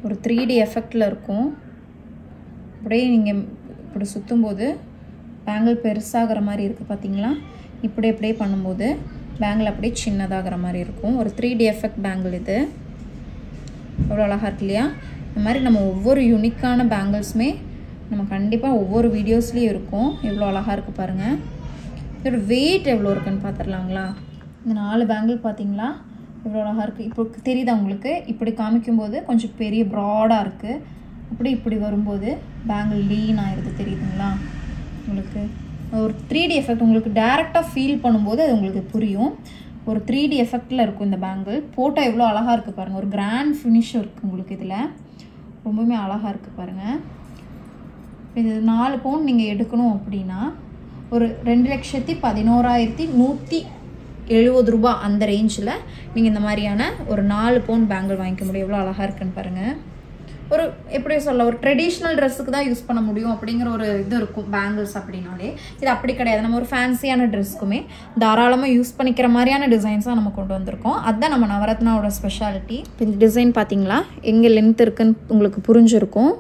ஒரு 3D எஃபெக்டில் இருக்கும். அப்படியே நீங்கள் இப்படி சுற்றும்போது பேங்கிள் பெருசாகிற மாதிரி இருக்குது பார்த்தீங்களா? இப்படி அப்படியே பண்ணும்போது பேங்கிள் அப்படியே சின்னதாகிற மாதிரி இருக்கும். ஒரு 3D எஃபெக்ட் பேங்கிள் இது. எவ்வளோ அழகாக இருக்கு இல்லையா? இந்த மாதிரி நம்ம ஒவ்வொரு யூனிக்கான பேங்கிள்ஸுமே நம்ம கண்டிப்பாக ஒவ்வொரு வீடியோஸ்லேயும் இருக்கும். எவ்வளோ அழகாக இருக்குது பாருங்கள். இதோட வெயிட் எவ்வளோ இருக்குன்னு பார்த்துடலாங்களா? இந்த 4 பேங்கிள் பார்த்தீங்களா எவ்வளோ அழகாக இருக்குது. இப்போ தெரியுதா உங்களுக்கு? இப்படி காமிக்கும்போது கொஞ்சம் பெரிய ப்ராடாக இருக்குது. அப்படி இப்படி வரும்போது பேங்கிள் லீன் ஆயிடுது. தெரியுதுங்களா உங்களுக்கு? ஒரு 3D எஃபெக்ட் உங்களுக்கு டேரெக்டாக ஃபீல் பண்ணும்போது அது உங்களுக்கு புரியும். ஒரு 3D எஃபெக்டில் இருக்கும் இந்த பேங்கிள். போட்டால் எவ்வளோ அழகாக இருக்குது பாருங்கள். ஒரு கிராண்ட் ஃபினிஷும் இருக்குது உங்களுக்கு இதில். ரொம்பவுமே அழகாக இருக்குது பாருங்கள். இது 4 பவுன் நீங்கள் எடுக்கணும் அப்படின்னா ஒரு 2,11,170 ரூபா அந்த ரேஞ்சில் நீங்கள் இந்த மாதிரியான ஒரு 4 பவுன் பேங்கிள் வாங்கிக்க முடியும். எவ்வளோ அழகாக இருக்குன்னு பாருங்கள். ஒரு எப்படி சொல்ல, ஒரு ட்ரெடிஷ்னல் ட்ரெஸ்ஸுக்கு தான் யூஸ் பண்ண முடியும் அப்படிங்கிற ஒரு இது இருக்கும் பேங்கிள்ஸ் அப்படின்னாலே. இது அப்படி கிடையாது. நம்ம ஒரு ஃபேன்சியான ட்ரெஸ்க்குமே தாராளமாக யூஸ் பண்ணிக்கிற மாதிரியான டிசைன்ஸாக நம்ம கொண்டு வந்திருக்கோம். அதுதான் நம்ம நவரத்னாவோட ஸ்பெஷாலிட்டி. இந்த டிசைன் பார்த்தீங்களா எங்கே லென்த் இருக்குன்னு உங்களுக்கு புரிஞ்சிருக்கும்.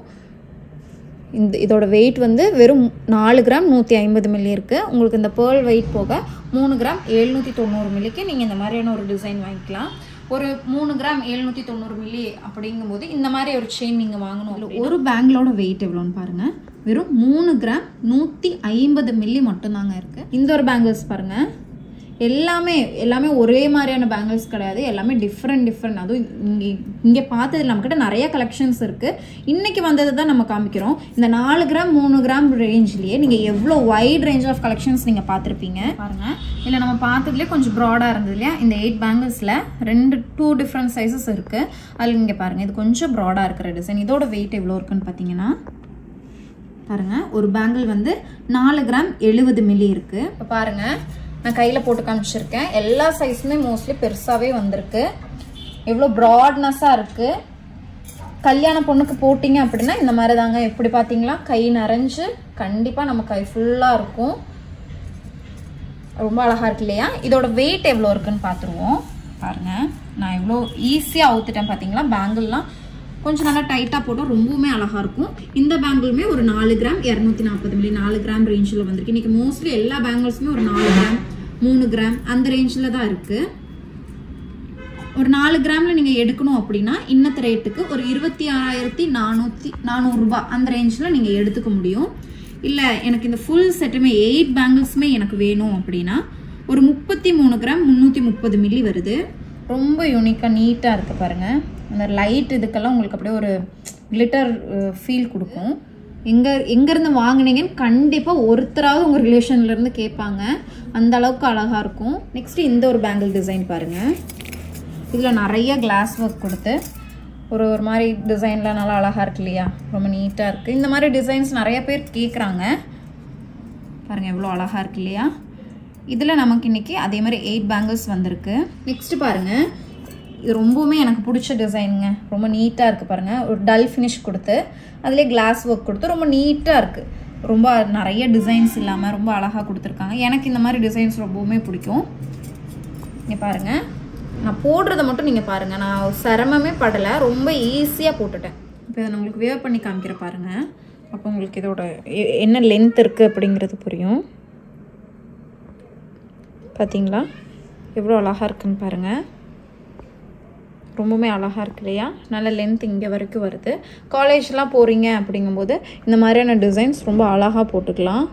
இதோட வெயிட் வந்து வெறும் 4 கிராம் 150 மில்லி இருக்குது. உங்களுக்கு இந்த பேர்ல் வெயிட் போக 3 கிராம் 790 மில்லிக்கு நீங்கள் இந்த மாதிரியான ஒரு டிசைன் வாங்கிக்கலாம். ஒரு 3 கிராம் 790 மில்லி அப்படிங்கும்போது இந்த மாதிரி ஒரு செயின் நீங்கள் வாங்கணும். ஒரு பேங்கிளோட வெயிட் எவ்வளோன்னு பாருங்கள். வெறும் 3 கிராம் 150 மில்லி மட்டும்தாங்க இருக்குது. இந்த ஒரு பேங்கிள்ஸ் பாருங்கள். எல்லாமே ஒரே மாதிரியான பேங்கிள்ஸ் கிடையாது. எல்லாமே டிஃப்ரெண்ட். அதுவும் இங்கே பார்த்தது நம்மக்கிட்ட நிறைய கலெக்ஷன்ஸ் இருக்குது. இன்றைக்கி வந்தது தான் நம்ம காமிக்கிறோம். இந்த 4 கிராம் 3 கிராம் ரேஞ்ச்லேயே நீங்கள் எவ்வளோ வைட் ரேஞ்ச் ஆஃப் கலெக்ஷன்ஸ் நீங்கள் பார்த்துருப்பீங்க பாருங்கள். இல்லை நம்ம பார்த்ததுலேயே கொஞ்சம் ப்ராடாக இருந்தது இல்லையா? இந்த 8 பேங்கிள்ஸில் 2 டிஃப்ரெண்ட் சைஸஸ் இருக்குது. அதில் நீங்கள் பாருங்கள், இது கொஞ்சம் ப்ராடாக இருக்கிற டிசைன். இதோட வெயிட் எவ்வளோ இருக்குன்னு பார்த்தீங்கன்னா பாருங்கள். ஒரு பேங்கிள் வந்து 4 கிராம் 70 மில்லி இருக்குது. இப்போ பாருங்கள், நான் கையில் போட்டு காமிச்சிருக்கேன். எல்லா சைஸுமே மோஸ்ட்லி பெருசாகவே வந்திருக்கு. எவ்வளோ ப்ராட்னஸாக இருக்குது. கல்யாண பொண்ணுக்கு போட்டிங்க அப்படின்னா இந்த மாதிரி தாங்க. எப்படி பார்த்தீங்களா? கை நிறைஞ்சு கண்டிப்பாக நம்ம கை ஃபுல்லாக இருக்கும். ரொம்ப அழகாக இருக்கு இல்லையா? இதோட வெயிட் எவ்வளோ இருக்குன்னு பார்த்துருவோம். பாருங்கள், நான் எவ்வளோ ஈஸியாக அவுத்துட்டேன் பார்த்தீங்களா? பேங்கிள்லாம் கொஞ்சம் நல்லா டைட்டாக போட்டால் ரொம்பவுமே அழகாக இருக்கும். இந்த பேங்கிளுமே ஒரு 4 கிராம் 240 மில்லி 4 கிராம் ரேஞ்சில் வந்திருக்கு. இன்றைக்கி மோஸ்ட்லி எல்லா பேங்கிள்ஸுமே ஒரு 4 கிராம் 3 கிராம் அந்த ரேஞ்சில் தான் இருக்குது. ஒரு 4 கிராமில் நீங்கள் எடுக்கணும் அப்படின்னா இன்னத்து ரேட்டுக்கு ஒரு 26,400 ரூபா அந்த ரேஞ்சில் நீங்கள் எடுத்துக்க முடியும். இல்லை எனக்கு இந்த ஃபுல் செட்டுமே 8 பேங்கிள்ஸுமே எனக்கு வேணும் அப்படின்னா ஒரு 33 கிராம் 330 மில்லி வருது. ரொம்ப யூனிக்காக நீட்டாக இருக்குது பாருங்கள். அந்த லைட் இதுக்கெல்லாம் உங்களுக்கு அப்படியே ஒரு கிளிட்டர் ஃபீல் கொடுக்கும். எங்கேருந்து வாங்கினீங்கன்னு கண்டிப்பாக ஒருத்தராவது உங்கள் ரிலேஷன்லேருந்து கேட்பாங்க. அந்த அளவுக்கு அழகாக இருக்கும். நெக்ஸ்ட்டு இந்த ஒரு பேங்கிள் டிசைன் பாருங்கள். இதில் நிறைய கிளாஸ் ஒர்க் கொடுத்து ஒரு மாதிரி டிசைன்லாம் நல்லா அழகாக இருக்கு இல்லையா? ரொம்ப நீட்டாக இருக்குது. இந்த மாதிரி டிசைன்ஸ் நிறைய பேர் கேட்குறாங்க. பாருங்கள் எவ்வளோ அழகாக இருக்கு இல்லையா? இதில் நமக்கு இன்றைக்கி அதே மாதிரி 8 பேங்கிள்ஸ் வந்திருக்கு. நெக்ஸ்ட்டு பாருங்கள், இது ரொம்பவுமே எனக்கு பிடிச்ச டிசைனுங்க. ரொம்ப நீட்டாக இருக்குது பாருங்கள். ஒரு டல் ஃபினிஷ் கொடுத்து அதிலே கிளாஸ் ஒர்க் கொடுத்து ரொம்ப நீட்டாக இருக்குது. ரொம்ப நிறைய டிசைன்ஸ் இல்லாமல் ரொம்ப அழகாக கொடுத்துருக்காங்க. எனக்கு இந்த மாதிரி டிசைன்ஸ் ரொம்பவுமே பிடிக்கும். இங்கே பாருங்கள், நான் போடுறதை மட்டும் நீங்கள் பாருங்கள். நான் சிரமமே படலை, ரொம்ப ஈஸியாக போட்டுட்டேன். இப்போ இதை நான் உங்களுக்கு வேவ் பண்ணி காமிக்கிற பாருங்கள். அப்போ உங்களுக்கு இதோட என்ன லென்த் இருக்குது அப்படிங்கிறது புரியும். பார்த்தீங்களா எவ்வளோ அழகாக இருக்குன்னு பாருங்கள். ரொம்பவுமே அழகாக இருக்கு இல்லையா? நல்ல லென்த் இங்கே வரைக்கும் வருது. காலேஜ்லாம் போகிறீங்க அப்படிங்கும்போது இந்த மாதிரியான டிசைன்ஸ் ரொம்ப அழகாக போட்டுக்கலாம்.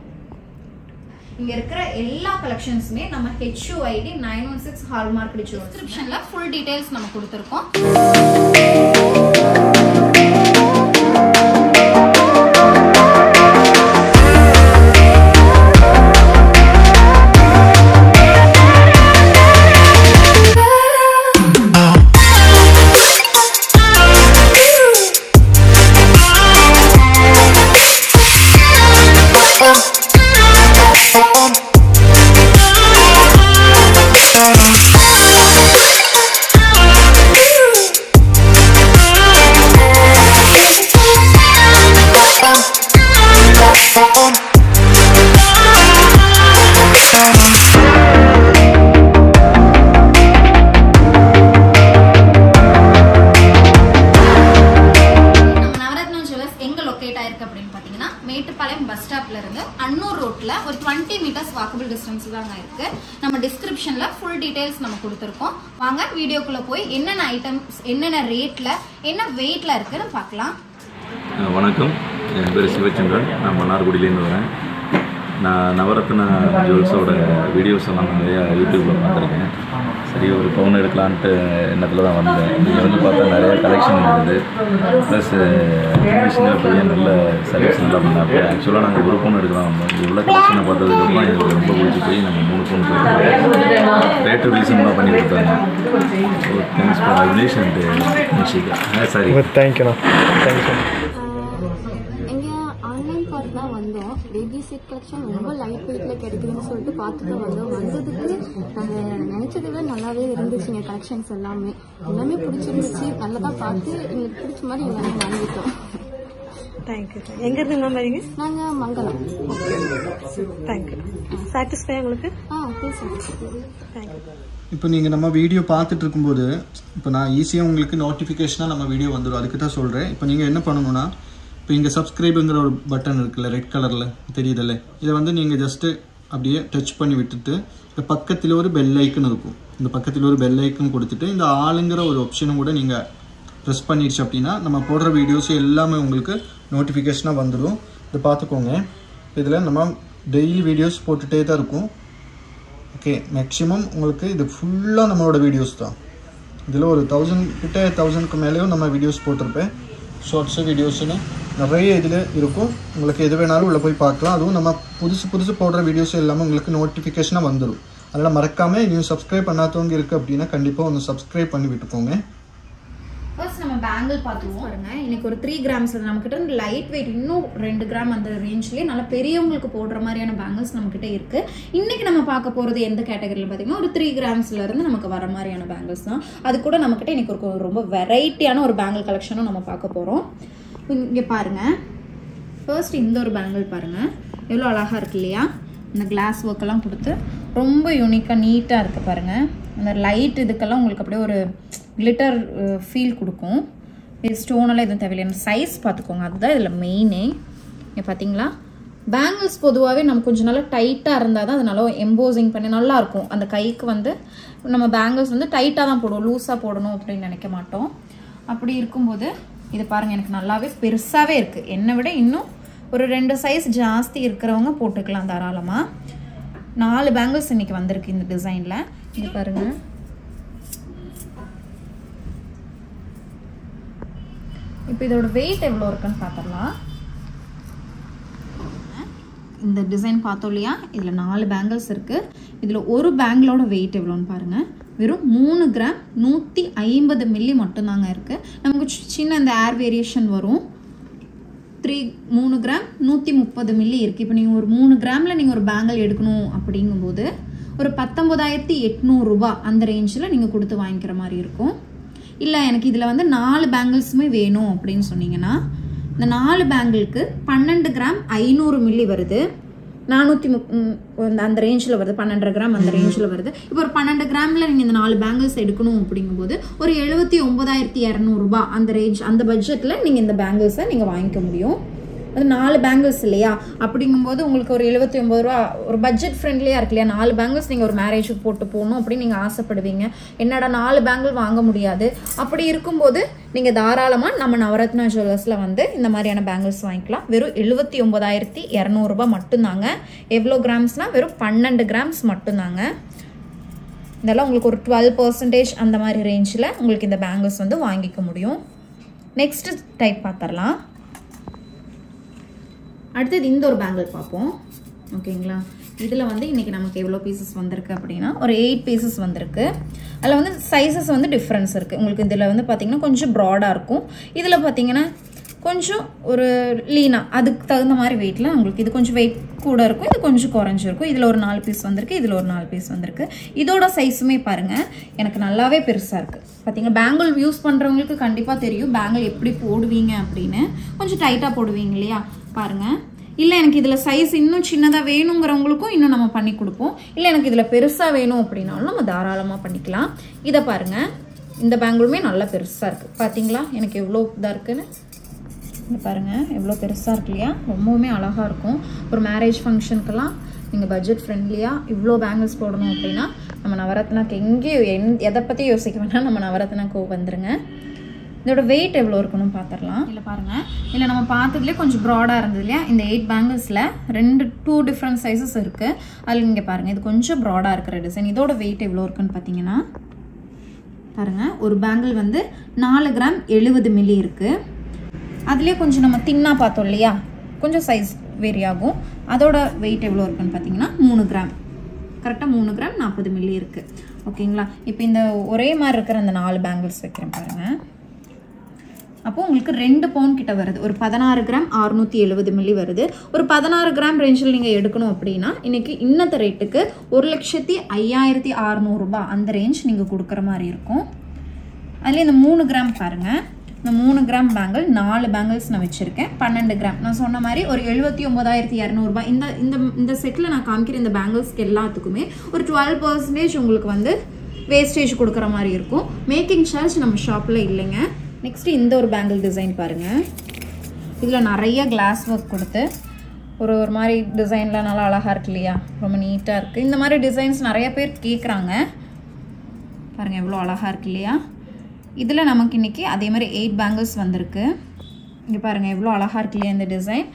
இங்கே இருக்கிற எல்லா கலெக்ஷன்ஸுமே நம்ம HUID 916 ஹால்மார்க் டிஸ்கிரிப்ஷனில் ஃபுல் டீட்டெயில்ஸ் நம்ம கொடுத்துருக்கோம். மீட்டர்ஸ் வாக்கபிள் டிஸ்டன்ஸ் தாங்க இருக்கு. நம்ம டிஸ்கிரிப்ஷன்ல ஃபுல் டீடைல்ஸ் நம்ம கொடுத்துருக்கோம். வாங்க வீடியோக்குள்ள போய் என்னென்ன ஐட்டம்ஸ் என்னென்ன ரேட்ல என்ன வெயிட்ல இருக்குன்னு பார்க்கலாம். வணக்கம், என் பேர் சிவச்சந்திரன். நான் மன்னார்குடியிலேருந்து வரேன். நான் நவரத்ன ஜுவல்ஸோட வீடியோஸ் எல்லாம் நிறையா யூடியூப்பில் பார்த்துருக்கேன். சரி, ஒரு பவுன் எடுக்கலான்ட்டு எண்ணத்தில் தான் வந்தேன். இங்கே வந்து பார்த்தா நிறையா கலெக்ஷன் இருந்தது. ப்ளஸ் கண்டிஷனில் பெரிய நல்ல சர்வீஸ் நல்லா பண்ணாங்க. ஆக்சுவலாக நாங்கள் ஒரு பவுன் எடுக்கலாம் வந்தோம். இவ்வளோ கலெக்ஷனை பார்த்ததுக்கப்புறம் எங்களுக்கு ரொம்ப பிடிச்சி போய் நாங்கள் 3 பவுன் போயிருக்கோம். ரேட்டு ரீசனாக பண்ணி கொடுத்தாங்க. ஸோ தேங்க்ஸ் ஃபார் அவினேஷன் நிஷிகா. சரி, தேங்க்யூண்ணா. தேங்க்யூ. தான் வந்தோம். பேபி செட் கலெக்ஷன் ரொம்ப லைட் வெயிட்ல கிடைக்குதுன்னு சொல்லிட்டு பார்த்துட்டு வந்தோம். வந்ததுக்கு நாங்கள் நினைச்சதை விட நல்லாவே இருந்துச்சுங்க. கலெக்ஷன்ஸ் எல்லாமே பிடிச்சிருந்துச்சு. நல்லதாக பார்த்து எங்களுக்கு பிடிச்ச மாதிரி எல்லாமே வாங்கிட்டோம். தேங்க்யூ. எங்கேருந்து மேம் வரீங்க? நாங்கள் மங்களம். தேங்க்யூ. சாட்டிஸ்ஃபை உங்களுக்கு? தேங்க்யூ. இப்போ நீங்கள் நம்ம வீடியோ பார்த்துட்டு இருக்கும்போது இப்போ நான் ஈஸியாக உங்களுக்கு நோட்டிஃபிகேஷனாக நம்ம வீடியோ வந்துடும். அதுக்கு தான் சொல்கிறேன். இப்போ நீங்கள் என்ன பண்ணணும்னா, இப்போ இங்கே சப்ஸ்கிரைபுங்கிற ஒரு பட்டன் இருக்குல்ல, ரெட் கலரில் தெரியுதில்ல, இதை வந்து நீங்கள் ஜஸ்ட்டு அப்படியே டச் பண்ணி விட்டுட்டு இந்த பக்கத்தில் ஒரு பெல் ஐக்கன் இருக்கும். இந்த பக்கத்தில் ஒரு பெல் ஐக்கன் கொடுத்துட்டு இந்த ஆளுங்கிற ஒரு ஆப்ஷனும் கூட நீங்கள் ப்ரெஸ் பண்ணிடுச்சு அப்படின்னா நம்ம போடுற வீடியோஸ் எல்லாமே உங்களுக்கு நோட்டிஃபிகேஷனாக வந்துடும். இதை பார்த்துக்கோங்க. இதில் நம்ம டெய்லி வீடியோஸ் போட்டுகிட்டே தான் இருக்கும். ஓகே, மேக்ஸிமம் உங்களுக்கு இது ஃபுல்லாக நம்மளோட வீடியோஸ் தான். இதில் ஒரு 1000 மேலேயும் நம்ம வீடியோஸ் போட்டிருப்பேன். ஷார்ட்ஸு வீடியோஸுன்னு நிறைய இதில் இருக்கும். உங்களுக்கு எது வேணாலும் உள்ளே போய் பார்க்கலாம். அதுவும் நம்ம புதுசு போடுற வீடியோஸ் எல்லாமே உங்களுக்கு நோட்டிஃபிகேஷனாக வந்துடும். அதனால் மறக்காமல் நீங்கள் சப்ஸ்கிரைப் பண்ணாதவங்க இருக்குது அப்படின்னா கண்டிப்பாக ஒன்று சப்ஸ்கிரைப் பண்ணி விட்டுக்கோங்க. ஃபர்ஸ்ட் நம்ம பேங்கிள் பார்த்துருவோம். பாருங்க, இன்னைக்கு ஒரு 3 கிராம்ஸ் நம்மக்கிட்ட லைட் வெயிட், இன்னும் 2 கிராம் அந்த ரேஞ்ச்லேயே நல்லா பெரியவங்களுக்கு போடுற மாதிரியான பேங்கிள்ஸ் நம்மக்கிட்ட இருக்குது. இன்றைக்கி நம்ம பார்க்க போகிறது எந்த கேட்டகரியில் பார்த்தீங்கன்னா ஒரு 3 கிராம்ஸ்லேருந்து நமக்கு வர மாதிரியான பேங்கிள்ஸ் தான். அது கூட நம்மக்கிட்ட இன்றைக்கி ஒரு ரொம்ப வெரைட்டியான ஒரு பேங்கிள் கலெக்ஷனும் நம்ம பார்க்க போகிறோம். இங்கே பாருங்கள், ஃபர்ஸ்ட் இந்த ஒரு பேங்கிள் பாருங்கள், எவ்வளோ அழகாக இருக்கு இல்லையா? இந்த கிளாஸ் ஒர்க்கெல்லாம் கொடுத்து ரொம்ப யூனிக்காக நீட்டாக இருக்குது பாருங்கள். அந்த லைட் இதுக்கெல்லாம் உங்களுக்கு அப்படியே ஒரு கிளிட்டர் ஃபீல் கொடுக்கும். இது ஸ்டோனெல்லாம் எதுவும் தேவையில்லை. சைஸ் பார்த்துக்கோங்க, அதுதான் இதில் மெயினே. இங்கே பார்த்தீங்களா, பேங்கிள்ஸ் பொதுவாகவே நம்ம கொஞ்சம் நல்லா டைட்டாக இருந்தால் தான் அது நல்லா எம்போசிங் பண்ணி நல்லாயிருக்கும். அந்த கைக்கு வந்து நம்ம பேங்கிள்ஸ் வந்து டைட்டாக தான் போடுவோம், லூஸாக போடணும் அப்படின்னு நினைக்க மாட்டோம். அப்படி இருக்கும்போது இது பாருங்கள், எனக்கு நல்லாவே பெருசாகவே இருக்குது. என்னை விட இன்னும் ஒரு 2 சைஸ் ஜாஸ்தி இருக்கிறவங்க போட்டுக்கலாம் தாராளமாக. 4 பேங்கிள்ஸ் இன்றைக்கி வந்திருக்கு இந்த டிசைனில். இது பாருங்கள், இப்போ இதோட வெயிட் எவ்வளோ இருக்குன்னு பார்த்துடலாம். இந்த டிசைன் பார்த்தோம் இல்லையா, இதில் 4 பேங்கிள்ஸ் இருக்குது. இதில் ஒரு பேங்கிளோட வெயிட் எவ்வளோன்னு பாருங்கள். வெறும் 3 கிராம் 150 மில்லி மட்டும்தாங்க இருக்குது. நமக்கு சின்ன இந்த ஏர் வேரியேஷன் வரும். 3 கிராம் 130 மில்லி இருக்குது. இப்போ நீங்கள் ஒரு 3 கிராமில் நீங்கள் ஒரு பேங்கிள் எடுக்கணும் அப்படிங்கும்போது ஒரு 19,800 ரூபா அந்த ரேஞ்சில் நீங்கள் கொடுத்து வாங்கிக்கிற மாதிரி இருக்கும். இல்லை எனக்கு இதில் வந்து 4 பேங்கிள்ஸுமே வேணும் அப்படின்னு சொன்னீங்கன்னா இந்த 4 பேங்கிளுக்கு 12 கிராம் 500 மில்லி வருது. 430 அந்த ரேஞ்சில் வருது. 12 கிராம் அந்த ரேஞ்சில் வருது. இப்போ ஒரு 12 கிராமில் நீங்கள் இந்த 4 பேங்கிள்ஸ் எடுக்கணும் அப்படிங்கும்போது ஒரு 79,200 ரூபா அந்த ரேஞ்ச், அந்த பட்ஜெட்டில் நீங்கள் இந்த பேங்கிள்ஸை நீங்கள் வாங்கிக்க முடியும். அது 4 பேங்கிள்ஸ் இல்லையா, அப்படிங்கும்போது உங்களுக்கு ஒரு 79 ரூபா ஒரு பட்ஜெட் ஃப்ரெண்ட்லியாக இருக்கு இல்லையா. 4 பேங்கிள்ஸ் நீங்கள் ஒரு மேரேஜுக்கு போட்டு போகணும் அப்படின்னு நீங்கள் ஆசைப்படுவீங்க. என்னடா 4 பேங்கிள் வாங்க முடியாது, அப்படி இருக்கும்போது நீங்கள் தாராளமாக நம்ம நவரத்னா ஜுவல்லர்ஸில் வந்து இந்த மாதிரியான பேங்கிள்ஸ் வாங்கிக்கலாம். வெறும் 79,200 ரூபா மட்டும்தாங்க. எவ்வளோ கிராம்ஸ்னால் வெறும் 12 கிராம்ஸ் மட்டும்தாங்க. இதெல்லாம் உங்களுக்கு ஒரு 12% அந்த மாதிரி ரேஞ்சில் உங்களுக்கு இந்த பேங்கிள்ஸ் வந்து வாங்கிக்க முடியும். நெக்ஸ்ட் டைப் பார்த்துடலாம். அடுத்தது இந்த ஒரு பேங்கிள் பார்ப்போம். ஓகேங்களா, இதில் வந்து இன்றைக்கி நமக்கு எவ்வளோ பீசஸ் வந்திருக்கு அப்படின்னா ஒரு 8 பீசஸ் வந்திருக்கு. அதில் வந்து சைஸஸ் வந்து டிஃப்ரென்ஸ் இருக்குது. உங்களுக்கு இதில் வந்து பார்த்திங்கன்னா கொஞ்சம் ப்ராடாக இருக்கும். இதில் பார்த்திங்கன்னா கொஞ்சம் ஒரு லீனா, அதுக்கு தகுந்த மாதிரி வெயிட்டில் உங்களுக்கு இது கொஞ்சம் வெயிட் கூட இருக்கும், இது கொஞ்சம் குறைஞ்சிருக்கும். இதில் ஒரு 4 பீஸ் வந்திருக்கு, இதில் ஒரு 4 பீஸ் வந்திருக்கு. இதோட சைஸுமே பாருங்கள் எனக்கு நல்லாவே பெருசாக இருக்குது. பார்த்தீங்கன்னா பேங்கிள் யூஸ் பண்ணுறவங்களுக்கு கண்டிப்பாக தெரியும் பேங்கிள் எப்படி போடுவீங்க அப்படின்னு. கொஞ்சம் டைட்டாக போடுவீங்க இல்லையா, பாருங்கள். இல்லை எனக்கு இதில் சைஸ் இன்னும் சின்னதாக வேணுங்கிறவங்களுக்கும் இன்னும் நம்ம பண்ணி கொடுப்போம். இல்லை எனக்கு இதில் பெருசாக வேணும் அப்படின்னாலும் நம்ம தாராளமாக பண்ணிக்கலாம். இதை பாருங்கள், இந்த பேங்கிளுமே நல்லா பெருசாக இருக்குது. பார்த்தீங்களா எனக்கு எவ்வளோ இதாக இருக்குன்னு. இங்கே பாருங்கள் எவ்வளோ பெருசாக இருக்கு இல்லையா, ரொம்பவுமே அழகாக இருக்கும். ஒரு மேரேஜ் ஃபங்க்ஷனுக்கெல்லாம் நீங்கள் பட்ஜெட் ஃப்ரெண்ட்லியாக இவ்வளோ பேங்கிள்ஸ் போடணும் அப்படின்னா நம்ம நவரத்னாக்கு எங்கேயும் எதை பற்றி யோசிக்க வேண்டாம், நம்ம நவரத்னாக்கு வந்துருங்க. இதோட வெயிட் எவ்வளோ இருக்கணும் பார்த்துடலாம். இல்லை பாருங்கள், இல்லை நம்ம பார்த்ததுலேயே கொஞ்சம் ப்ராடாக இருந்தது இல்லையா, இந்த 8 பேங்கிள்ஸில் 2 டிஃப்ரெண்ட் சைஸஸ் இருக்குது. அதில் இங்கே பாருங்கள், இது கொஞ்சம் ப்ராடாக இருக்கிற டிசைன். இதோட வெயிட் எவ்வளோ இருக்குன்னு பார்த்தீங்கன்னா பாருங்கள், ஒரு பேங்கிள் வந்து 4 கிராம் 70 மில்லி இருக்குது. அதுலேயே கொஞ்சம் நம்ம தின்னாக பார்த்தோம் இல்லையா, கொஞ்சம் சைஸ் வேரி ஆகும். அதோட வெயிட் எவ்வளோ இருக்குன்னு பார்த்தீங்கன்னா 3 கிராம், கரெக்டாக 3 கிராம் 40 மில்லி இருக்குது. ஓகேங்களா? இப்போ இந்த ஒரே மாதிரி இருக்கிற அந்த 4 பேங்கிள்ஸ் வைக்கிறேன் பாருங்கள். அப்போது உங்களுக்கு 2 பவுன் கிட்ட வருது. ஒரு 16 கிராம் 670 மில்லி வருது. ஒரு 16 கிராம் ரேஞ்சில் நீங்கள் எடுக்கணும் அப்படின்னா இன்றைக்கி இன்னத்த ரேட்டுக்கு 1,05,600 ரூபாய் அந்த ரேஞ்ச் நீங்கள் கொடுக்குற மாதிரி இருக்கும். அதில் இந்த 3 கிராம் பாருங்கள், இந்த 3 கிராம் பேங்கிள் 4 பேங்கிள்ஸ் நான் வச்சுருக்கேன். 12 கிராம் நான் சொன்ன மாதிரி ஒரு 79,200 ரூபாய். இந்த செட்டில் நான் காமிக்கிற இந்த பேங்கிள்ஸ்க்கு எல்லாத்துக்குமே ஒரு 12% உங்களுக்கு வந்து வேஸ்டேஜ் கொடுக்குற மாதிரி இருக்கும். மேக்கிங் சார்ஜ் நம்ம ஷாப்பில் இல்லைங்க. நெக்ஸ்ட்டு இந்த ஒரு பேங்கிள் டிசைன் பாருங்கள். இதில் நிறைய கிளாஸ் ஒர்க் கொடுத்து ஒரு மாதிரி டிசைனில் நல்லா அழகாக இருக்கு இல்லையா, ரொம்ப நீட்டாக இருக்குது. இந்த மாதிரி டிசைன்ஸ் நிறைய பேர் கேட்குறாங்க. பாருங்கள் எவ்வளோ அழகாக இருக்கு இல்லையா. இதில் நமக்கு இன்றைக்கி அதே மாதிரி 8 பேங்கிள்ஸ் வந்திருக்கு. இங்கே பாருங்கள் எவ்வளோ அழகாக இருக்கு இல்லையா இந்த டிசைன்.